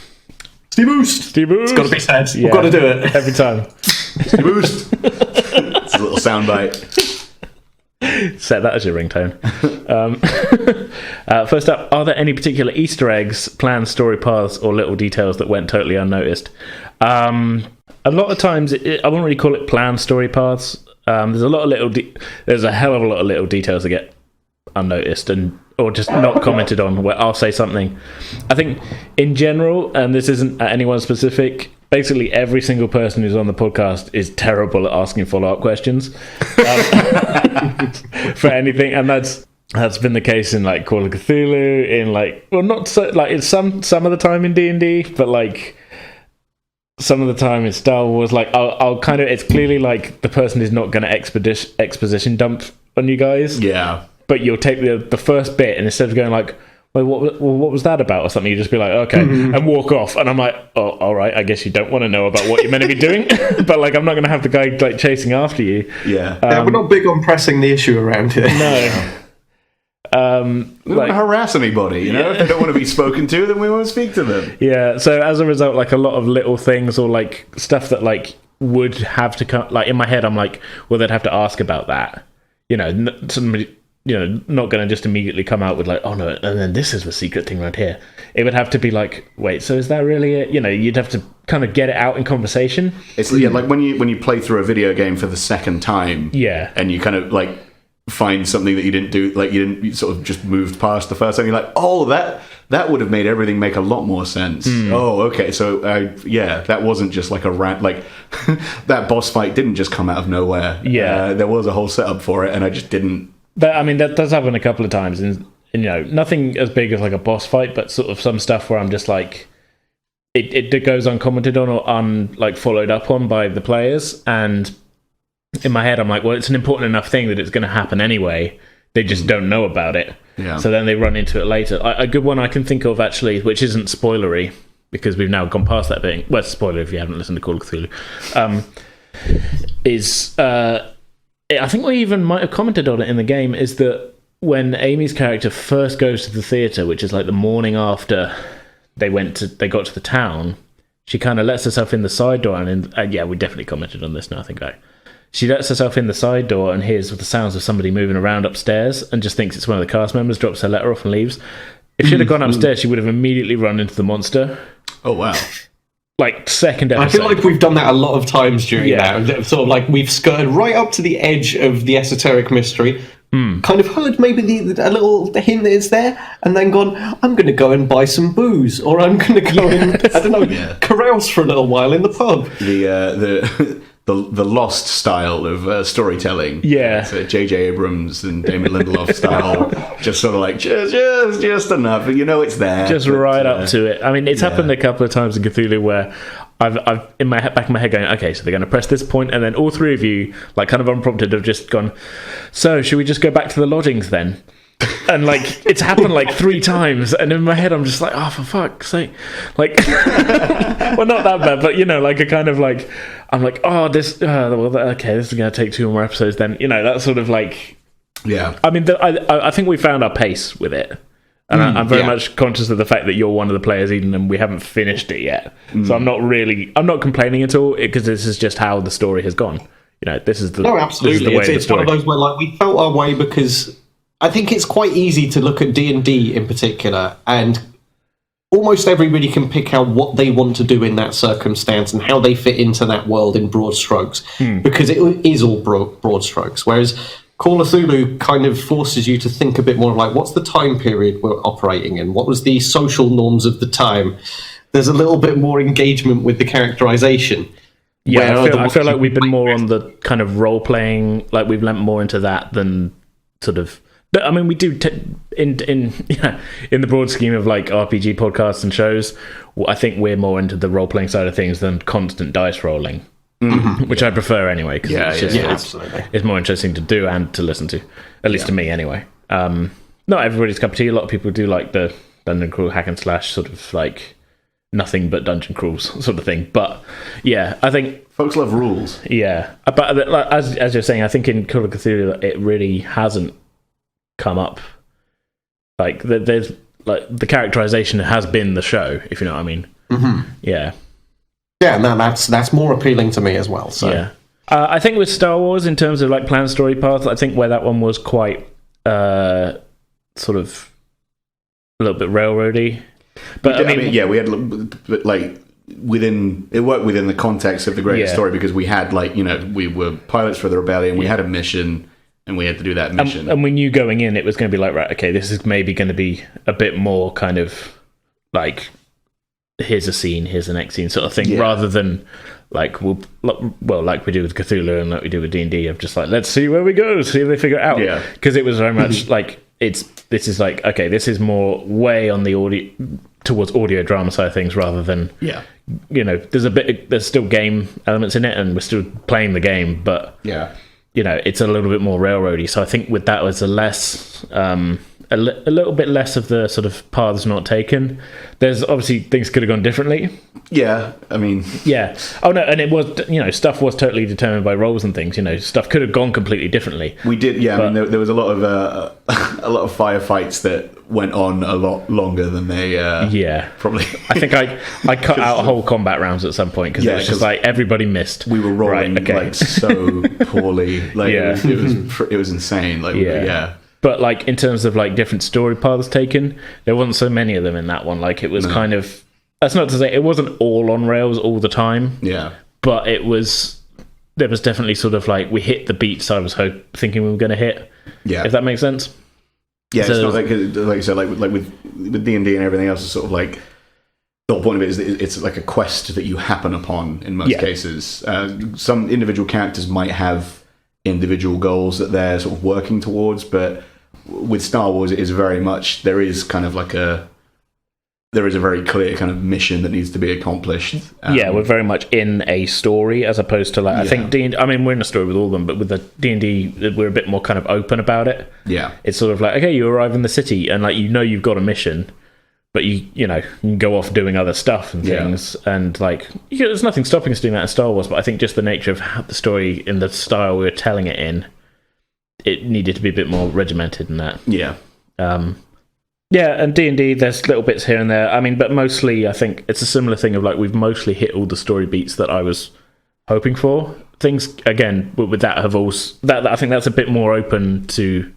Speaker 3: Steve Boost. It's got to be said.
Speaker 1: Yeah.
Speaker 3: We've got to do it
Speaker 1: every time.
Speaker 2: Steve Boost. It's a little soundbite.
Speaker 1: Set that as your ringtone. First up, are there any particular Easter eggs, planned story paths, or little details that went totally unnoticed? A lot of times, I wouldn't really call it planned story paths. There's a hell of a lot of little details that get unnoticed or just not commented on, where I'll say something. I think in general, and this isn't at anyone specific, basically every single person who's on the podcast is terrible at asking follow-up questions for anything, and that's been the case in like Call of Cthulhu, in like, well, not so like it's some of the time in D&D, but like some of the time in Star Wars, like I'll kind of, it's clearly like the person is not going to exposition dump on you guys.
Speaker 2: Yeah.
Speaker 1: But you'll take the first bit, and instead of going like, wait, what was that about or something, you just be like, okay, and walk off. And I'm like, oh, all right, I guess you don't want to know about what you're meant to be doing. But like, I'm not going to have the guy like chasing after you.
Speaker 2: Yeah.
Speaker 3: We're not big on pressing the issue around here.
Speaker 1: No.
Speaker 2: We don't harass anybody, you know? If they don't want to be spoken to, then we won't speak to them.
Speaker 1: Yeah, so as a result, like a lot of little things or like stuff that like would have to come, like in my head, I'm like, well, they'd have to ask about that. You know, somebody, you know, not going to just immediately come out with like, oh no, and then this is the secret thing right here. It would have to be like, wait, so is that really it? You know, you'd have to kind of get it out in conversation.
Speaker 2: It's like when you play through a video game for the second time,
Speaker 1: yeah,
Speaker 2: and you kind of like find something that you didn't do, like you sort of just moved past the first time. You're like, oh, that would have made everything make a lot more sense. Oh, okay, so that wasn't just like a rant. Like that boss fight didn't just come out of nowhere. There was a whole setup for it, and I just didn't.
Speaker 1: That does happen a couple of times, and nothing as big as like a boss fight, but sort of some stuff where I'm just like, it goes uncommented on or followed up on by the players, and in my head I'm like, well, it's an important enough thing that it's going to happen anyway. They just don't know about it. Yeah. So then they run into it later. A good one I can think of, actually, which isn't spoilery, because we've now gone past that bit. Well, spoiler if you haven't listened to Call of Cthulhu. I think we even might have commented on it in the game, is that when Amy's character first goes to the theatre, which is like the morning after they got to the town, she kind of lets herself in the side door, and we definitely commented on this now, I think. She lets herself in the side door and hears the sounds of somebody moving around upstairs and just thinks it's one of the cast members, drops her letter off and leaves. If she'd have gone upstairs, she would have immediately run into the monster.
Speaker 2: Oh, wow.
Speaker 1: Like, second episode.
Speaker 3: I feel like we've done that a lot of times during that. Sort of like we've skirted right up to the edge of the esoteric mystery, kind of heard maybe a little hint that it's there, and then gone, I'm going to go and buy some booze, or I'm going to go and, I don't know, carouse for a little while in the pub.
Speaker 2: The Lost style of storytelling. So J.J. Abrams and Damon Lindelof style. Just sort of like, just enough. It's there.
Speaker 1: Just right up to it. I mean, it's happened a couple of times in Cthulhu where I've in my back of my head going, okay, so they're going to press this point, and then all three of you, like kind of unprompted, have just gone, so should we just go back to the lodgings then? And like it's happened like 3 times, and in my head I'm just like, oh, for fuck's sake, like well, not that bad, but like a kind of like, I'm like, oh, this okay, this is going to take 2 more episodes then, that sort of like, I mean, I think we found our pace with it, and I'm very much conscious of the fact that you're one of the players, Eden, and we haven't finished it yet, so I'm not complaining at all, because this is just how the story has gone. This is the
Speaker 3: absolutely, it's one of those where like we felt our way, because I think it's quite easy to look at D&D in particular, and almost everybody can pick out what they want to do in that circumstance and how they fit into that world in broad strokes, because it is all broad strokes, whereas Call of Cthulhu kind of forces you to think a bit more like, what's the time period we're operating in? What was the social norms of the time? There's a little bit more engagement with the characterization.
Speaker 1: Yeah, I feel like we've been more on the kind of role-playing, like we've lent more into that than sort of... But I mean, we do in the broad scheme of like RPG podcasts and shows, I think we're more into the role playing side of things than constant dice rolling, which I prefer anyway, because it's more interesting to do and to listen to, at least to me anyway. Not everybody's cup of tea. A lot of people do like the dungeon crawl hack and slash sort of like nothing but dungeon crawls sort of thing. But yeah, I think
Speaker 2: folks love rules.
Speaker 1: Yeah, but as you're saying, I think in Call of Cthulhu it really hasn't come up. Like there's like the characterization has been the show, if you know what I mean. Yeah,
Speaker 3: no, that's more appealing to me as well. So
Speaker 1: I think with Star Wars, in terms of like planned story paths, I think where that one was quite sort of a little bit railroady. But I mean, we had like it worked within the context of the greater story, because we had we were pilots for the rebellion, we had a mission, and we had to do that mission. And we knew going in it was going to be like, right, okay, this is maybe going to be a bit more kind of like, here's a scene, here's the next scene sort of thing, rather than like, like we do with Cthulhu and like we do with D&D, of just like, let's see where we go, see if they figure it out. Yeah. Because it was very much like, this is like, okay, this is more way on the audio, towards audio drama side of things, rather than, there's still game elements in it, and we're still playing the game, but it's a little bit more railroady. So I think with that was a little bit less of the sort of paths not taken. There's obviously things could have gone differently.
Speaker 2: Yeah, I mean...
Speaker 1: Yeah. Oh, no, and it was, stuff was totally determined by roles and things. Stuff could have gone completely differently.
Speaker 2: We did, but, I mean, there was a lot of firefights that went on a lot longer than they probably...
Speaker 1: I think I cut out whole combat rounds at some point, because it was just like everybody missed.
Speaker 2: We were rolling like so poorly. Like, it was insane. Like,
Speaker 1: But like in terms of like different story paths taken, there wasn't so many of them in that one. Like it was kind of, that's not to say it wasn't all on rails all the time.
Speaker 2: Yeah.
Speaker 1: But it was there was definitely sort of like we hit the beats I was thinking we were going to hit.
Speaker 2: Yeah,
Speaker 1: if that makes sense.
Speaker 2: Yeah, so, it's not like you said, like with D&D and everything else. It's sort of like the whole point of it is that it's like a quest that you happen upon in most cases. Some individual characters might have individual goals that they're sort of working towards, but with Star Wars, it is very much there is a very clear kind of mission that needs to be accomplished.
Speaker 1: We're very much in a story as opposed to like I think D&D. I mean, we're in a story with all of them, but with the D&D, we're a bit more kind of open about it.
Speaker 2: Yeah,
Speaker 1: it's sort of like, okay, you arrive in the city, and like you've got a mission, but you can go off doing other stuff and things, and like there's nothing stopping us doing that in Star Wars. But I think just the nature of how the story in the style we were telling it in, it needed to be a bit more regimented in that.
Speaker 2: Yeah.
Speaker 1: Yeah, and D&D, there's little bits here and there. I mean, but mostly I think it's a similar thing of like we've mostly hit all the story beats that I was hoping for. Things, again, with that have also... I think that's a bit more open to...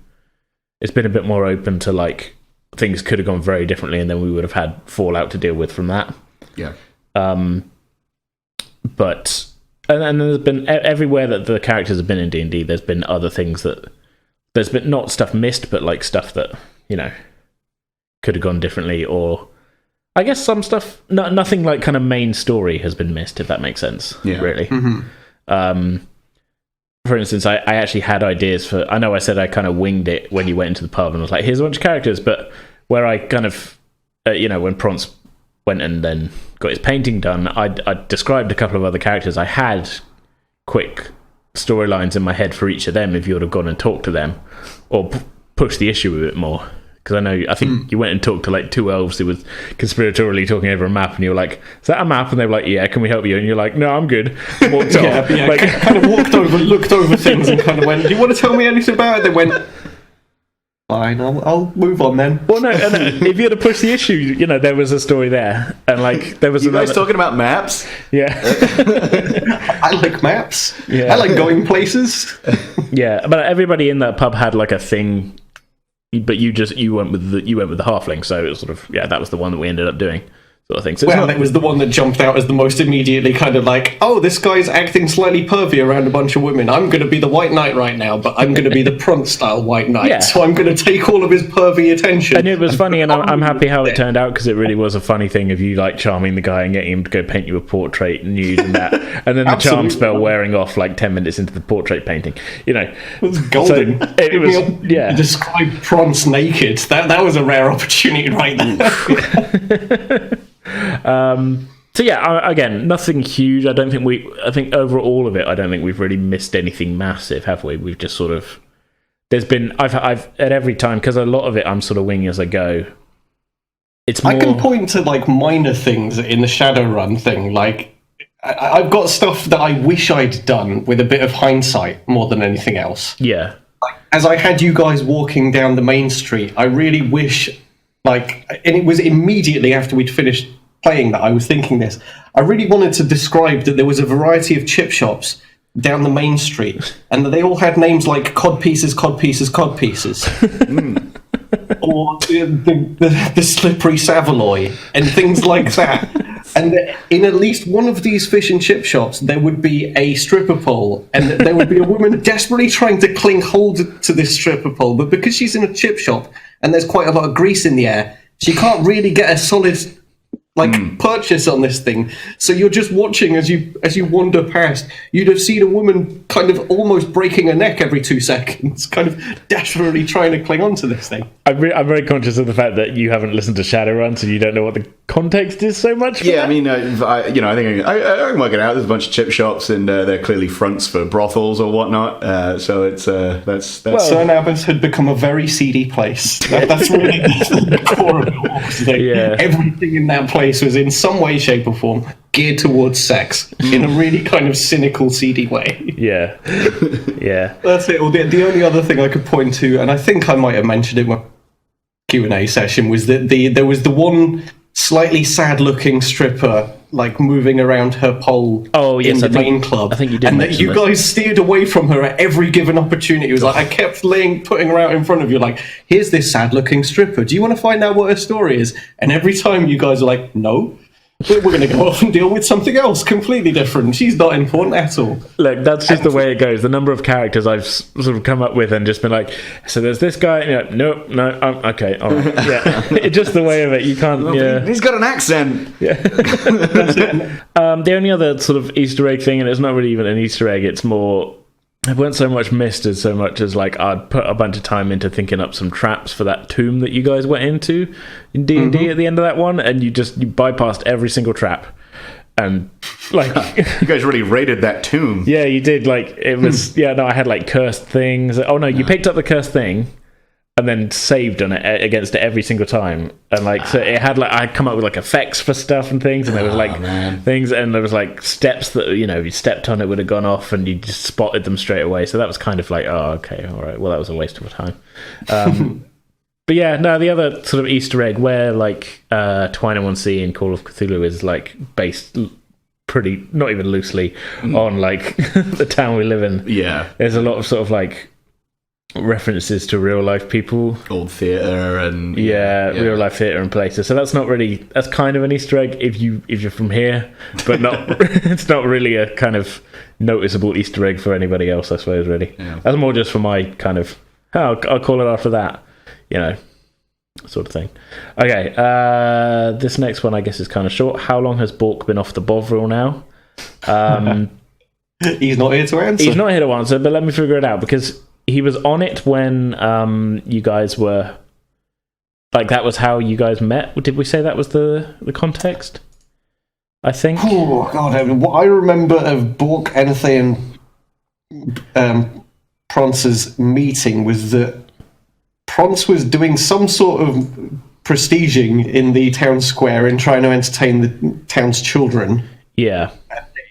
Speaker 1: It's been a bit more open to like things could have gone very differently and then we would have had fallout to deal with from that.
Speaker 2: Yeah.
Speaker 1: But... And there's been... Everywhere that the characters have been in D&D, there's been other things that... There's been not stuff missed, but like stuff that, could have gone differently, or I guess some stuff, nothing like kind of main story has been missed, if that makes sense.
Speaker 2: Yeah.
Speaker 1: Really.
Speaker 3: Mm-hmm.
Speaker 1: For instance, I actually had ideas for, I know I said I kind of winged it when you went into the pub and was like, here's a bunch of characters, but where I kind of, when Prance went and then got his painting done, I described a couple of other characters. I had quick storylines in my head for each of them if you would have gone and talked to them or pushed the issue a bit more. Because I think you went and talked to like two elves who was conspiratorially talking over a map, and you were like, "Is that a map?" And they were like, "Yeah, can we help you?" And you're like, "No, I'm good." Walked off.
Speaker 3: Yeah,
Speaker 1: like,
Speaker 3: kind of walked over, looked over things, and kind of went, "Do you want to tell me anything about it?" They went, "Fine, I'll move on then."
Speaker 1: Well, no, if you had to push the issue, there was a story there, and like there was.
Speaker 2: You guys talking about maps?
Speaker 1: Yeah,
Speaker 3: I like maps.
Speaker 1: Yeah,
Speaker 3: I like going places.
Speaker 1: Yeah, but everybody in that pub had like a thing. But you went with the halfling, so it was sort of that was the one that we ended up doing, sort of thing. So
Speaker 3: it was the one that jumped out as the most immediately kind of like, oh, this guy's acting slightly pervy around a bunch of women. I'm going to be the White Knight right now, but I'm going to be the Prance style White Knight. So I'm going to take all of his pervy attention.
Speaker 1: And it was funny, and I'm happy how it turned out because it really was a funny thing of you like charming the guy and getting him to go paint you a portrait nude and that, and then the charm spell wearing off like 10 minutes into the portrait painting.
Speaker 3: It was golden.
Speaker 1: So it was
Speaker 3: describe Prance naked. That was a rare opportunity right there.
Speaker 1: So again, nothing huge. I think over all of it, I don't think we've really missed anything massive, have we? We've just sort of, there's been, I've at every time, because a lot of it I'm sort of winging as I go. It's more...
Speaker 3: I can point to like minor things in the Shadowrun thing, like I've got stuff that I wish I'd done with a bit of hindsight more than anything else.
Speaker 1: Yeah.
Speaker 3: As I had you guys walking down the main street, I really wish, and it was immediately after we'd finished playing that I was thinking this. I really wanted to describe that there was a variety of chip shops down the main street, and that they all had names like Cod Pieces, Cod Pieces, Cod Pieces. Or the Slippery Savaloy, and things like that. And in at least one of these fish and chip shops, there would be a stripper pole, and there would be a woman desperately trying to cling hold to this stripper pole, but because she's in a chip shop and there's quite a lot of grease in the air, she can't really get a solid purchase on this thing. So you're just watching as you wander past. You'd have seen a woman kind of almost breaking her neck every 2 seconds, kind of desperately trying to cling on to this thing.
Speaker 1: I'm very conscious of the fact that you haven't listened to Shadowrun, so you don't know what the context is so much.
Speaker 2: Yeah, I mean, I think I can work it out. There's a bunch of chip shops, and they're clearly fronts for brothels or whatnot. So it's that's.
Speaker 3: Well, Cern Abbas had become a very seedy place. That's really the core of it. Everything in that place was in some way, shape, or form geared towards sex in a really kind of cynical, seedy way.
Speaker 1: Yeah.
Speaker 3: That's it. Well, the only other thing I could point to, and I think I might have mentioned it in my Q&A session, was that there was the one slightly sad-looking stripper like moving around her pole in the main club.
Speaker 1: I think you did,
Speaker 3: and that you guys steered away from her at every given opportunity. It was like I kept putting her out in front of you, like, here's this sad-looking stripper. Do you want to find out what her story is? And every time you guys are like, no. we're going to go off and deal with something else completely different. She's not important at all.
Speaker 1: Look, that's just the way it goes. The number of characters I've sort of come up with and just been like, so there's this guy. No, okay, all right. Yeah, it's just the way of it. You can't. Yeah,
Speaker 2: he's got an accent.
Speaker 1: Yeah. The only other sort of Easter egg thing, and it's not really even an Easter egg. It's more. It weren't so much missed as so much as like I'd put a bunch of time into thinking up some traps for that tomb that you guys went into in D&D at the end of that one, and you bypassed every single trap, and like
Speaker 2: you guys really raided that tomb.
Speaker 1: Yeah, you did. Like it was. I had like cursed things. Oh no, you picked up the cursed thing and then saved on it against it every single time, and like so it had like I'd come up with like effects for stuff and things, and there was like things, and there was like steps that if you stepped on it would have gone off, and you just spotted them straight away. So that was kind of like, oh okay, all right, well that was a waste of time. But yeah, no, the other sort of Easter egg where like Twine and 1C in Call of Cthulhu is like based pretty, not even loosely, on like the town we live in.
Speaker 2: Yeah,
Speaker 1: there's a lot of sort of like references to real life people,
Speaker 2: old theatre and
Speaker 1: real life theatre and places. So that's kind of an Easter egg if you're from here, but not it's not really a kind of noticeable Easter egg for anybody else, I suppose. Really, that's more just for my kind of I'll call it after that, sort of thing. Okay, this next one I guess is kind of short. How long has Bork been off the Bovril now?
Speaker 3: He's not here to answer.
Speaker 1: He's not here to answer, but let me figure it out, because he was on it when you guys were... Like, that was how you guys met? Did we say that was the context? I think.
Speaker 3: Oh, God. What I remember of Bork, Anthony, and Pronce's meeting was that Pronce was doing some sort of prestiging in the town square and trying to entertain the town's children.
Speaker 1: Yeah.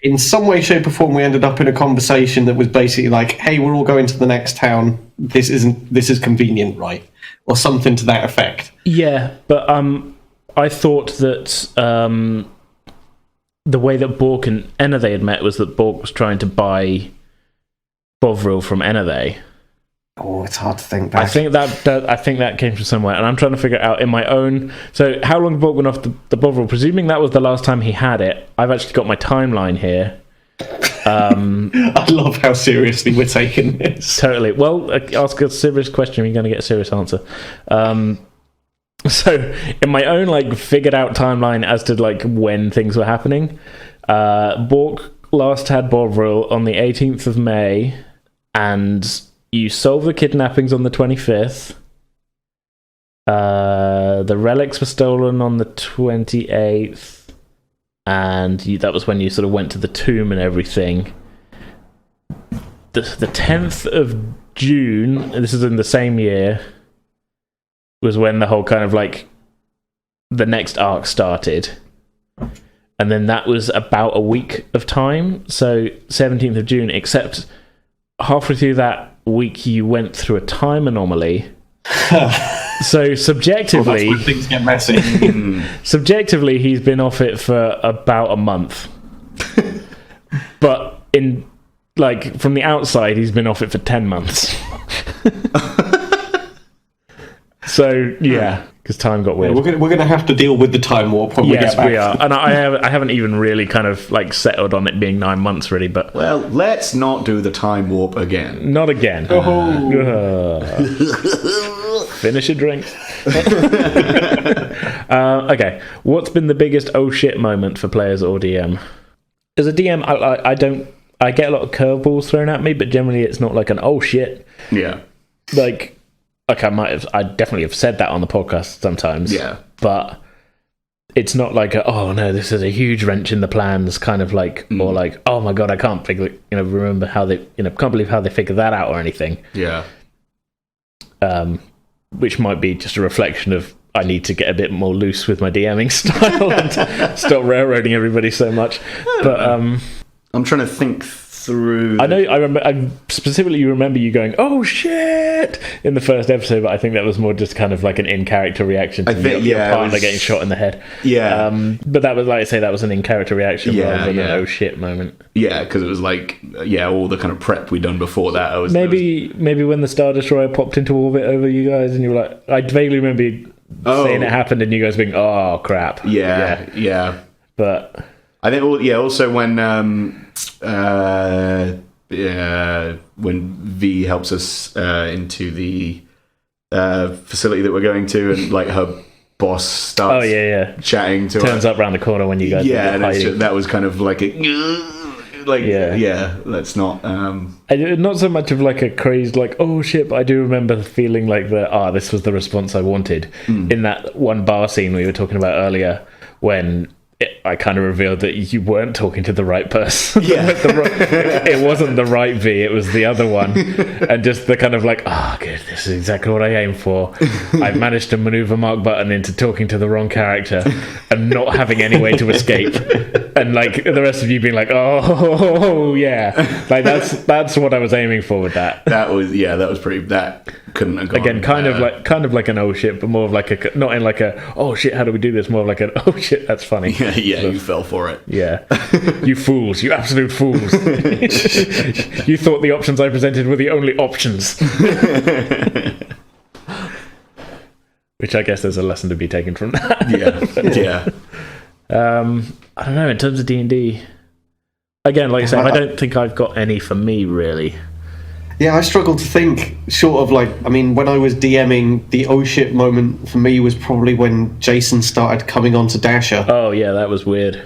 Speaker 3: In some way, shape, or form, we ended up in a conversation that was basically like, "Hey, we're all going to the next town. This is convenient, right?" Or something to that effect.
Speaker 1: Yeah, but I thought that the way that Bork and Enethe had met was that Bork was trying to buy Bovril from Enethe.
Speaker 3: Oh, it's hard to think back.
Speaker 1: I think that came from somewhere, and I'm trying to figure it out in my own. So, how long Bork went off the Bovril? Presuming that was the last time he had it. I've actually got my timeline here.
Speaker 3: I love how seriously we're taking this.
Speaker 1: Totally. Well, ask a serious question, you're going to get a serious answer. So, in my own like figured out timeline as to like when things were happening, Bork last had Bovril on the 18th of May, and you solved the kidnappings on the 25th. The relics were stolen on the 28th, and that was when you sort of went to the tomb and everything. The 10th of June, this is in the same year, was when the whole kind of like the next arc started. And then that was about a week of time. So 17th of June, except halfway through that week you went through a time anomaly. So subjectively,
Speaker 3: that's when things get messy.
Speaker 1: Subjectively, he's been off it for about a month. But in like from the outside, he's been off it for 10 months. So yeah, because time got weird.
Speaker 3: Yeah, we're gonna have to deal with the time warp when we get back.
Speaker 1: Yes, we are. And I haven't even really kind of like settled on it being 9 months really. But
Speaker 2: well, let's not do the time warp again.
Speaker 1: Not again. Finish your drink. Okay, what's been the biggest oh shit moment for players or DM? As a DM, I get a lot of curveballs thrown at me, but generally it's not like an oh shit.
Speaker 2: Yeah.
Speaker 1: Like I definitely have said that on the podcast sometimes.
Speaker 2: Yeah.
Speaker 1: But it's not like oh no, this is a huge wrench in the plans kind of like, or like, oh my god, I can't remember how they, can't believe how they figured that out or anything.
Speaker 2: Yeah.
Speaker 1: Which might be just a reflection of I need to get a bit more loose with my DMing style and stop railroading everybody so much. But
Speaker 2: I'm trying to think through.
Speaker 1: I specifically remember you going, "Oh shit!" in the first episode, but I think that was more just kind of like an in-character reaction to your partner getting shot in the head.
Speaker 2: Yeah.
Speaker 1: But that was, like I say, that was an in-character reaction rather than an oh shit moment.
Speaker 2: Yeah, because it was like, all the kind of prep we'd done before that.
Speaker 1: Maybe when the Star Destroyer popped into orbit over you guys, and you were like, I vaguely remember saying it happened, and you guys being, "Oh crap!"
Speaker 2: Yeah.
Speaker 1: But
Speaker 2: I think, also when V helps us into the facility that we're going to, and like her boss starts chatting to
Speaker 1: turns
Speaker 2: her.
Speaker 1: up around the corner when you guys
Speaker 2: that was kind of like that's not
Speaker 1: not so much of like a crazed like oh shit, but I do remember feeling like this was the response I wanted in that one bar scene we were talking about earlier when I kind of revealed that you weren't talking to the right person.
Speaker 2: Yeah.
Speaker 1: It wasn't the right V, it was the other one. And just the kind of like, good, this is exactly what I aimed for. I've managed to maneuver Mark Button into talking to the wrong character and not having any way to escape. And like the rest of you being like, oh yeah. Like that's what I was aiming for with that.
Speaker 2: That was pretty, that couldn't have gone.
Speaker 1: Again, kind of like an oh shit, but more of like not in like a oh shit, how do we do this? More of like an oh shit, that's funny.
Speaker 2: Yeah, you fell for it.
Speaker 1: Yeah. You fools. You absolute fools. You thought the options I presented were the only options. Which I guess there's a lesson to be taken from that.
Speaker 2: Yeah.
Speaker 1: I don't know, in terms of D&D, again, like I said, I don't think I've got any for me, really.
Speaker 3: Yeah, I struggle to think, short of like, I mean, when I was DMing, the oh shit moment for me was probably when Jason started coming on to Dasher.
Speaker 1: Oh, yeah, that was weird.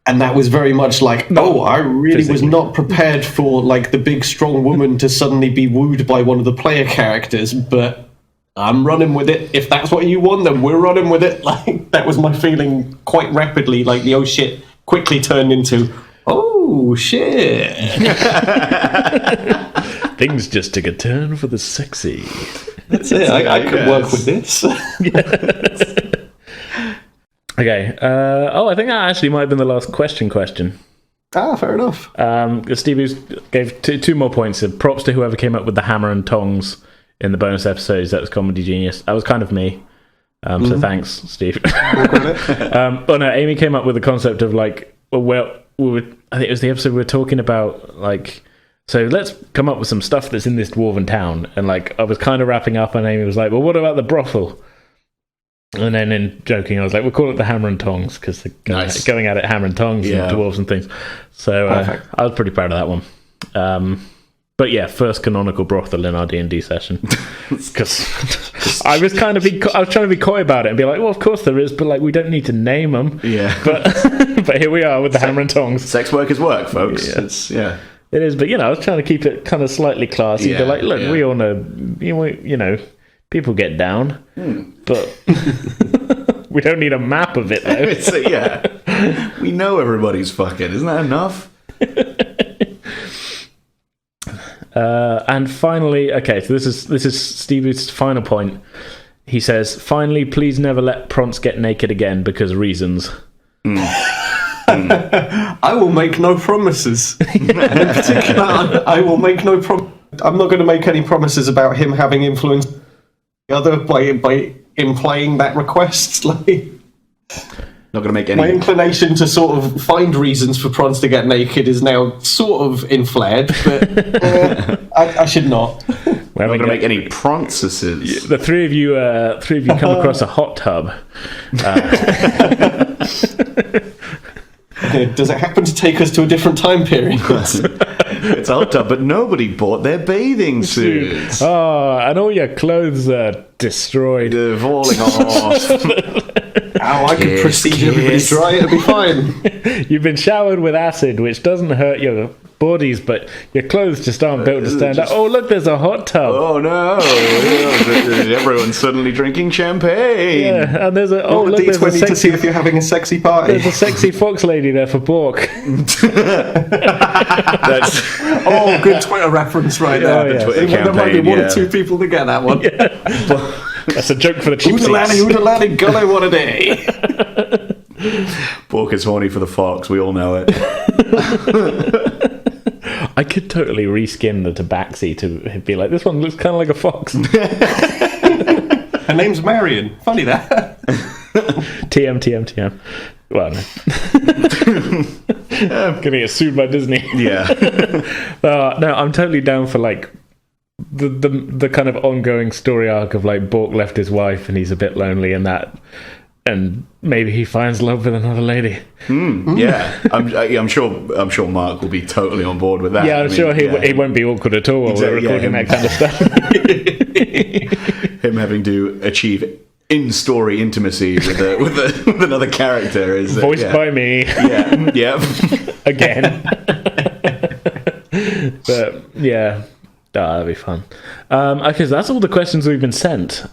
Speaker 3: And that was very much like, I really was not prepared for like the big strong woman to suddenly be wooed by one of the player characters, but I'm running with it. If that's what you want, then we're running with it. Like, that was my feeling quite rapidly, like the oh shit quickly turned into, oh shit.
Speaker 1: Things just took a turn for the sexy.
Speaker 3: That's it. I could work with this.
Speaker 1: Okay. I think that actually might have been the last question.
Speaker 3: Fair enough.
Speaker 1: Stevie gave two more points. Props to whoever came up with the hammer and tongs in the bonus episodes. That was comedy genius. That was kind of me. So thanks, Steve. Amy came up with the concept of like, I think it was the episode we were talking about like, so let's come up with some stuff that's in this dwarven town. And like, I was kind of wrapping up, and Amy was like, well, what about the brothel? And then in joking, I was like, we'll call it the hammer and tongs, because they're going at it hammer and tongs and dwarves and things. So I was pretty proud of that one. But yeah, first canonical brothel in our D&D session. Because I was trying to be coy about it and be like, well, of course there is, but like we don't need to name them.
Speaker 2: Yeah.
Speaker 1: But here we are with the hammer and tongs.
Speaker 2: Sex work is work, folks.
Speaker 1: Yeah. It is, but I was trying to keep it kind of slightly classy. But like, look, we all know, people get down, but we don't need a map of it, though.
Speaker 2: We know everybody's fucking. Isn't that enough?
Speaker 1: And finally, so this is Stevie's final point. He says, finally, please never let Prance get naked again because reasons.
Speaker 3: I will make no promises. And in particular, I will make no I'm not going to make any promises about him having influence the other by implying that request. Like,
Speaker 2: not going to make any.
Speaker 3: My inclination to sort of find reasons for Prance to get naked is now sort of inflared, but I should not.
Speaker 2: We're not going to make any Prancesses.
Speaker 1: The three of you come across a hot tub.
Speaker 3: Does it happen to take us to a different time period?
Speaker 2: It's a hot tub, but nobody bought their bathing suits.
Speaker 1: Oh, and all your clothes are destroyed.
Speaker 2: They're falling off.
Speaker 3: I could procedurally dry it, it'll be fine.
Speaker 1: You've been showered with acid, which doesn't hurt your bodies, but your clothes just aren't built to stand up. Oh, look, there's a hot tub.
Speaker 2: Oh, no. Everyone's suddenly drinking champagne.
Speaker 1: Yeah, and there's a...
Speaker 3: look, there's a sexy... to see if you're having a sexy party.
Speaker 1: There's a sexy fox lady there for Bork.
Speaker 3: Good Twitter reference right there.
Speaker 2: The Twitter
Speaker 3: campaign, there might be one or two people to get that one.
Speaker 1: Yeah. That's a joke for the cheap seats.
Speaker 3: Oodalani, golly, what a day.
Speaker 2: Bork is horny for the fox, we all know it.
Speaker 1: I could totally reskin the Tabaxi to be like, this one looks kind of like a fox.
Speaker 3: Her name's Marion. Funny that.
Speaker 1: TM. Well, no. I'm gonna get sued by Disney.
Speaker 2: Yeah.
Speaker 1: No, I'm totally down for like the kind of ongoing story arc of like Bork left his wife and he's a bit lonely, and that and maybe he finds love with another lady.
Speaker 2: Yeah, I'm sure Mark will be totally on board with that.
Speaker 1: Yeah, I'm sure he won't be awkward at all while we're recording that kind of stuff.
Speaker 2: Him having to achieve in-story intimacy with another character is
Speaker 1: voiced by me.
Speaker 2: Yeah.
Speaker 1: Again. But yeah, that'd be fun. Okay, so that's all the questions we've been sent.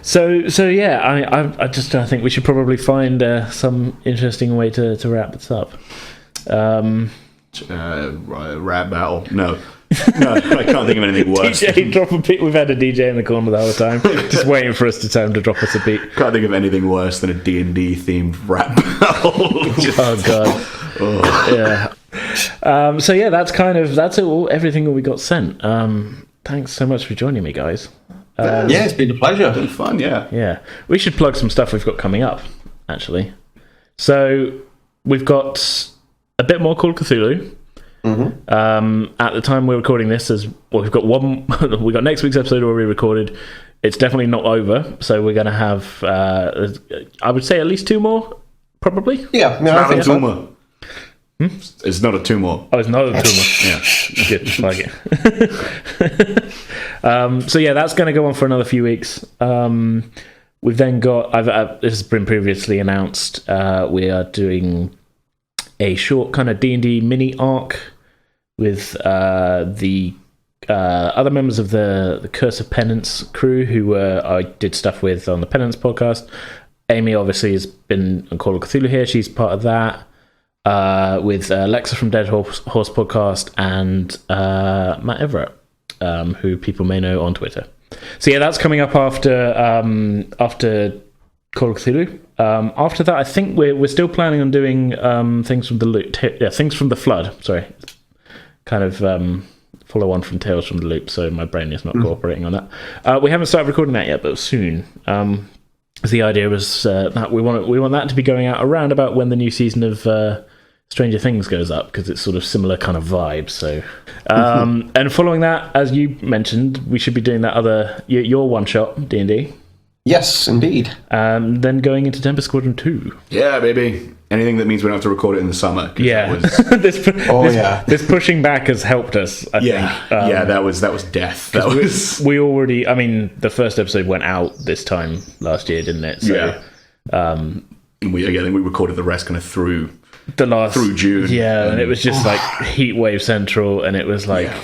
Speaker 1: So yeah, I just think we should probably find some interesting way to wrap this up.
Speaker 2: Rap battle? No, I can't think of anything worse.
Speaker 1: DJ, drop a beat. We've had a DJ in the corner the whole time, just waiting for us to tell him to drop us a beat.
Speaker 2: Can't think of anything worse than a D&D themed rap battle.
Speaker 1: Oh god. Yeah. So yeah, that's everything that we got sent. Thanks so much for joining me, guys.
Speaker 3: Yeah, it's been a pleasure.
Speaker 2: It's been fun, yeah.
Speaker 1: Yeah. We should plug some stuff we've got coming up, actually. So we've got a bit more Call of Cthulhu. At the time we're recording this, we've got next week's episode already recorded. It's definitely not over, so we're going to have, I would say, at least 2 more, probably.
Speaker 3: Yeah,
Speaker 2: I think 2 more. It's not a 2 more.
Speaker 1: Oh, it's not a 2 more. Yeah, good. Like it. So yeah, that's going to go on for another few weeks. We've then got. This has been previously announced. We are doing a short kind of D&D mini arc with the other members of the Curse of Penance crew who I did stuff with on the Penance podcast. Amy obviously has been on Call of Cthulhu here. She's part of that. With Lexa from Dead Horse podcast and Matt Everett, who people may know on Twitter. So yeah, that's coming up after Call of Cthulhu. After that, I think we're still planning on doing things from the Loop. Things from the Flood. Sorry, kind of follow on from Tales from the Loop. So my brain is not cooperating on that. We haven't started recording that yet, but soon. The idea was that we want that to be going out around about when the new season of Stranger Things goes up, because it's sort of similar kind of vibe. So, and following that, as you mentioned, we should be doing that other your one shot D&D.
Speaker 3: Yes, indeed.
Speaker 1: Then going into Tempest Squadron 2.
Speaker 2: Yeah, baby. Anything that means we don't have to record it in the summer.
Speaker 1: Yeah. This pushing back has helped us, I think.
Speaker 2: Yeah, that was death.
Speaker 1: We already, I mean, the first episode went out this time last year, didn't it? So,
Speaker 2: yeah. I think we recorded the rest kind of through June.
Speaker 1: Yeah, and it was just like heat wave central, and it was like... Yeah.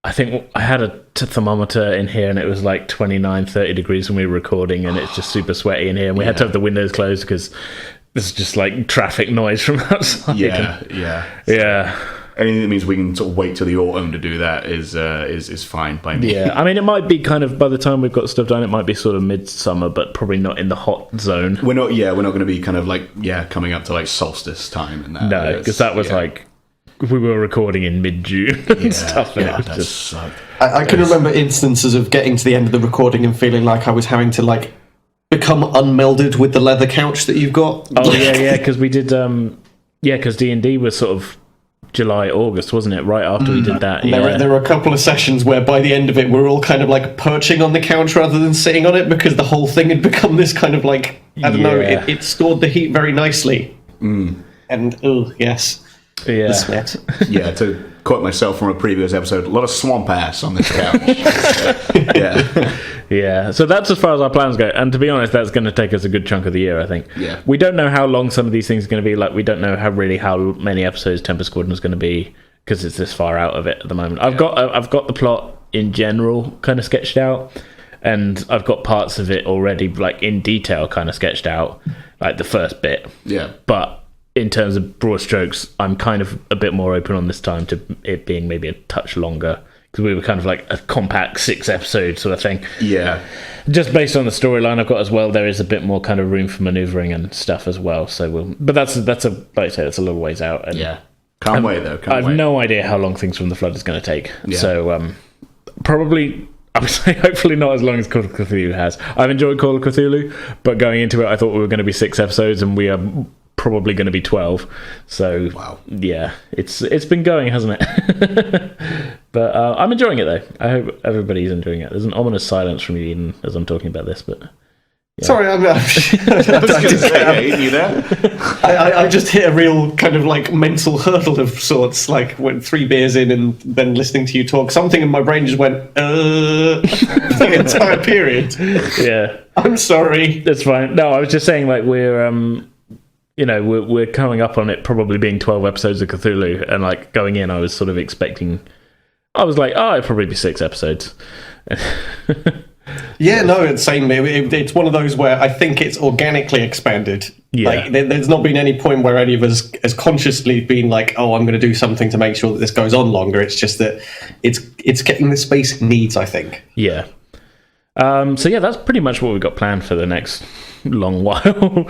Speaker 1: I think I had a thermometer in here and it was like 29, 30 degrees when we were recording, and it's just super sweaty in here, and we had to have the windows closed because there's just like traffic noise from outside. Yeah.
Speaker 2: Anything that means we can sort of wait till the autumn to do that is fine by me.
Speaker 1: Yeah, I mean, it might be kind of, by the time we've got stuff done, it might be sort of midsummer, but probably not in the hot zone.
Speaker 2: We're not going to be kind of like, coming up to like solstice time and that.
Speaker 1: No, because that was like... We were recording in mid-June and stuff. And it was just...
Speaker 3: I can remember instances of getting to the end of the recording and feeling like I was having to like become unmelded with the leather couch that you've got.
Speaker 1: Oh yeah, because we did. Because D&D was sort of July, August, wasn't it? Right after we did that.
Speaker 3: There were a couple of sessions where by the end of it we're all kind of like perching on the couch rather than sitting on it, because the whole thing had become this kind of like, I don't know, it stored the heat very nicely. And yes.
Speaker 1: Yeah.
Speaker 3: The sweat.
Speaker 2: Yeah, to quote myself from a previous episode, a lot of swamp ass on this couch.
Speaker 1: Yeah, so that's as far as our plans go, and to be honest, that's going to take us a good chunk of the year, I think.
Speaker 2: Yeah.
Speaker 1: We don't know how long some of these things are going to be. Like, we don't know how many episodes Tempest Squadron is going to be, because it's this far out of it at the moment. I've got the plot in general kind of sketched out, and I've got parts of it already, like in detail, kind of sketched out, like the first bit.
Speaker 2: Yeah.
Speaker 1: But in terms of broad strokes, I'm kind of a bit more open on this time to it being maybe a touch longer, because we were kind of like a compact 6 episode sort of thing.
Speaker 2: Yeah.
Speaker 1: Just based on the storyline I've got as well, there is a bit more kind of room for manoeuvring and stuff as well. So but that's like I say, it's a little ways out. And
Speaker 2: yeah. Can't wait though.
Speaker 1: I have no idea how long Things from the Flood is going to take. Yeah. So probably, I would say hopefully not as long as Call of Cthulhu has. I've enjoyed Call of Cthulhu, but going into it I thought we were going to be 6 episodes, and we are probably going to be 12. So
Speaker 2: wow.
Speaker 1: Yeah, it's been going, hasn't it? But I'm enjoying it though. I hope everybody's enjoying it. There's an ominous silence from you, Eden, as I'm talking about this, but
Speaker 3: Yeah. Sorry, I just hit a real kind of like mental hurdle of sorts, like when 3 beers in and then listening to you talk. Something in my brain just went, the entire period.
Speaker 1: Yeah.
Speaker 3: I'm sorry.
Speaker 1: That's fine. No, I was just saying, like, we're coming up on it probably being 12 episodes of Cthulhu, and like going in, I was sort of expecting, I was like, it'd probably be 6 episodes.
Speaker 3: Yeah, no, it's same. It's one of those where I think it's organically expanded.
Speaker 1: Yeah.
Speaker 3: Like, there's not been any point where any of us has consciously been like, "Oh, I'm going to do something to make sure that this goes on longer." It's just that it's getting the space it needs, I think.
Speaker 1: Yeah. So yeah, that's pretty much what we've got planned for the next long while.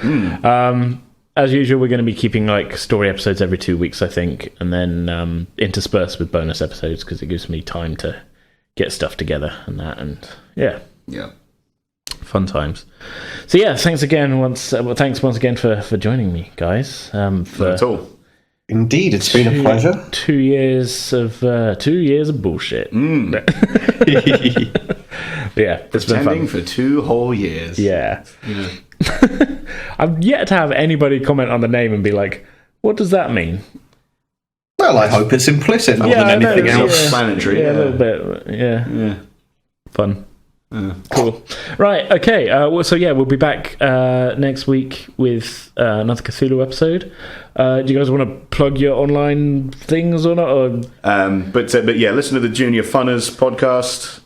Speaker 1: As usual, we're going to be keeping like story episodes every 2 weeks, I think, and then interspersed with bonus episodes because it gives me time to get stuff together and that, and yeah, fun times. So yeah, thanks once again for joining me, guys.
Speaker 2: Not at all.
Speaker 3: Indeed, it's been a pleasure.
Speaker 1: 2 years of bullshit. Yeah, it's been fun
Speaker 2: for 2 whole years.
Speaker 1: Yeah. I've yet to have anybody comment on the name and be like, "What does that mean?"
Speaker 3: Well, I hope it's implicit more than anything else.
Speaker 2: Explanatory.
Speaker 1: Yeah, a little bit. Yeah. Fun. Cool. Right. Okay. So yeah, we'll be back next week with another Cthulhu episode. Do you guys want to plug your online things or not? Or?
Speaker 2: But yeah, listen to the Junior Funners podcast.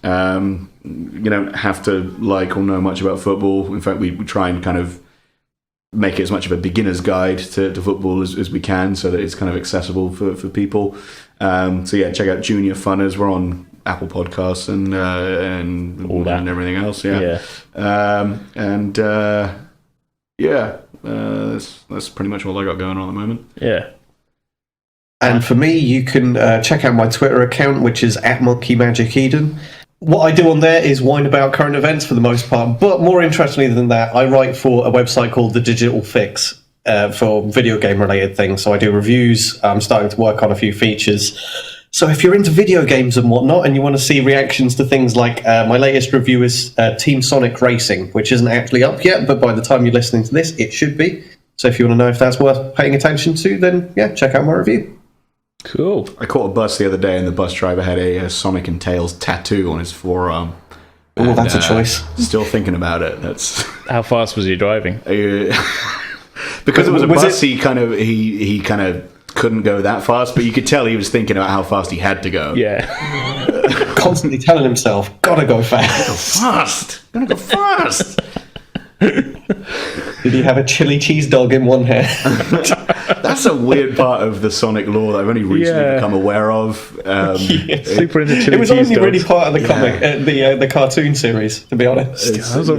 Speaker 2: You don't have to like or know much about football. In fact, we try and kind of make it as much of a beginner's guide to football as we can, so that it's kind of accessible for people. So yeah, check out Junior Funners. We're on Apple Podcasts and all that and everything else. That's pretty much all I got going on at the moment.
Speaker 1: Yeah.
Speaker 3: And for me, you can check out my Twitter account, which is @MonkeyMagicEden. What I do on there is whine about current events for the most part, but more interestingly than that, I write for a website called The Digital Fix for video game related things. So I do reviews. I'm starting to work on a few features. So if you're into video games and whatnot, and you want to see reactions to things like my latest review is Team Sonic Racing, which isn't actually up yet, but by the time you're listening to this, it should be. So if you want to know if that's worth paying attention to, then yeah, check out my review.
Speaker 1: Cool.
Speaker 2: I caught a bus the other day, and the bus driver had a Sonic and Tails tattoo on his forearm.
Speaker 3: Oh, that's a choice.
Speaker 2: Still thinking about it. That's
Speaker 1: how fast was he driving?
Speaker 2: Because it was a bus. He kind of couldn't go that fast, but you could tell he was thinking about how fast he had to go.
Speaker 1: Yeah.
Speaker 3: Constantly telling himself, "Gotta go
Speaker 2: fast. Gotta go fast."
Speaker 3: Did he have a chili cheese dog in one hand?
Speaker 2: That's a weird part of the Sonic lore that I've only recently become aware of.
Speaker 1: Super into chili cheese.
Speaker 3: It was only really part of the comic, the cartoon series, to be honest.
Speaker 1: That was a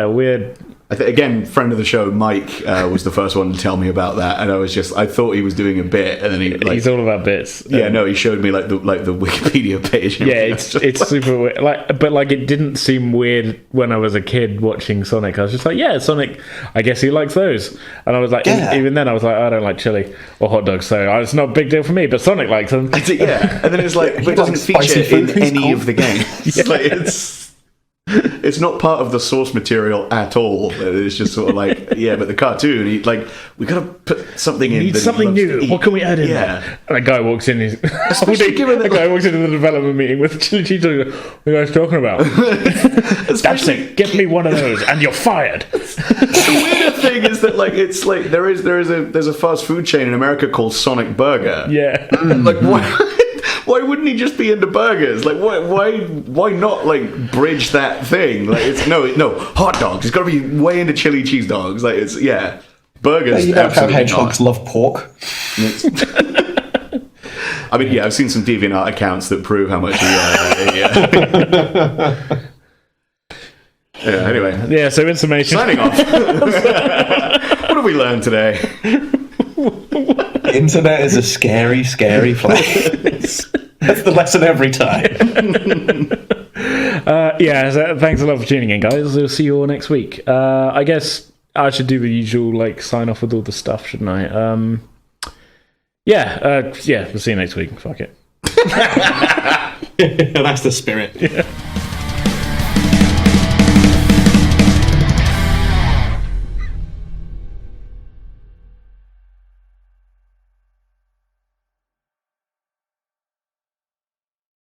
Speaker 1: weird.
Speaker 2: Again, friend of the show, Mike, was the first one to tell me about that, and I thought he was doing a bit, and then
Speaker 1: he's all about bits.
Speaker 2: Yeah, no, he showed me the Wikipedia page.
Speaker 1: Yeah, it's super weird. But it didn't seem weird when I was a kid watching Sonic. I was just like, yeah, Sonic. I guess he likes those, and I was like, even then, I was like, I don't like chili or hot dogs, so it's not a big deal for me. But Sonic likes them.
Speaker 2: Yeah, and then it's like, but it doesn't feature in any of the games. It's not part of the source material at all. It's just sort of like, but the cartoon, we gotta put something in.
Speaker 1: Need something new. What can we add in there? And a guy walks in. A guy walks into the development meeting with chili cheese. What are you guys talking about? That's it. Get me one of those, and you're fired.
Speaker 2: The weirder thing is that there's a fast food chain in America called Sonic Burger.
Speaker 1: Yeah.
Speaker 2: Why wouldn't he just be into burgers? Why not bridge that thing? It's no hot dogs. He's got to be way into chili cheese dogs. Burgers.
Speaker 3: You know how hedgehogs love pork.
Speaker 2: I mean, I've seen some DeviantArt accounts that prove how much. Anyway.
Speaker 1: Yeah. So in summation,
Speaker 2: signing off. What have we learned today?
Speaker 3: Internet is a scary, scary place. That's the lesson every time.
Speaker 1: So thanks a lot for tuning in, guys. We'll see you all next week. I guess I should do the usual sign off with all the stuff, shouldn't I? We'll see you next week. Fuck it.
Speaker 3: That's the spirit.
Speaker 1: Yeah.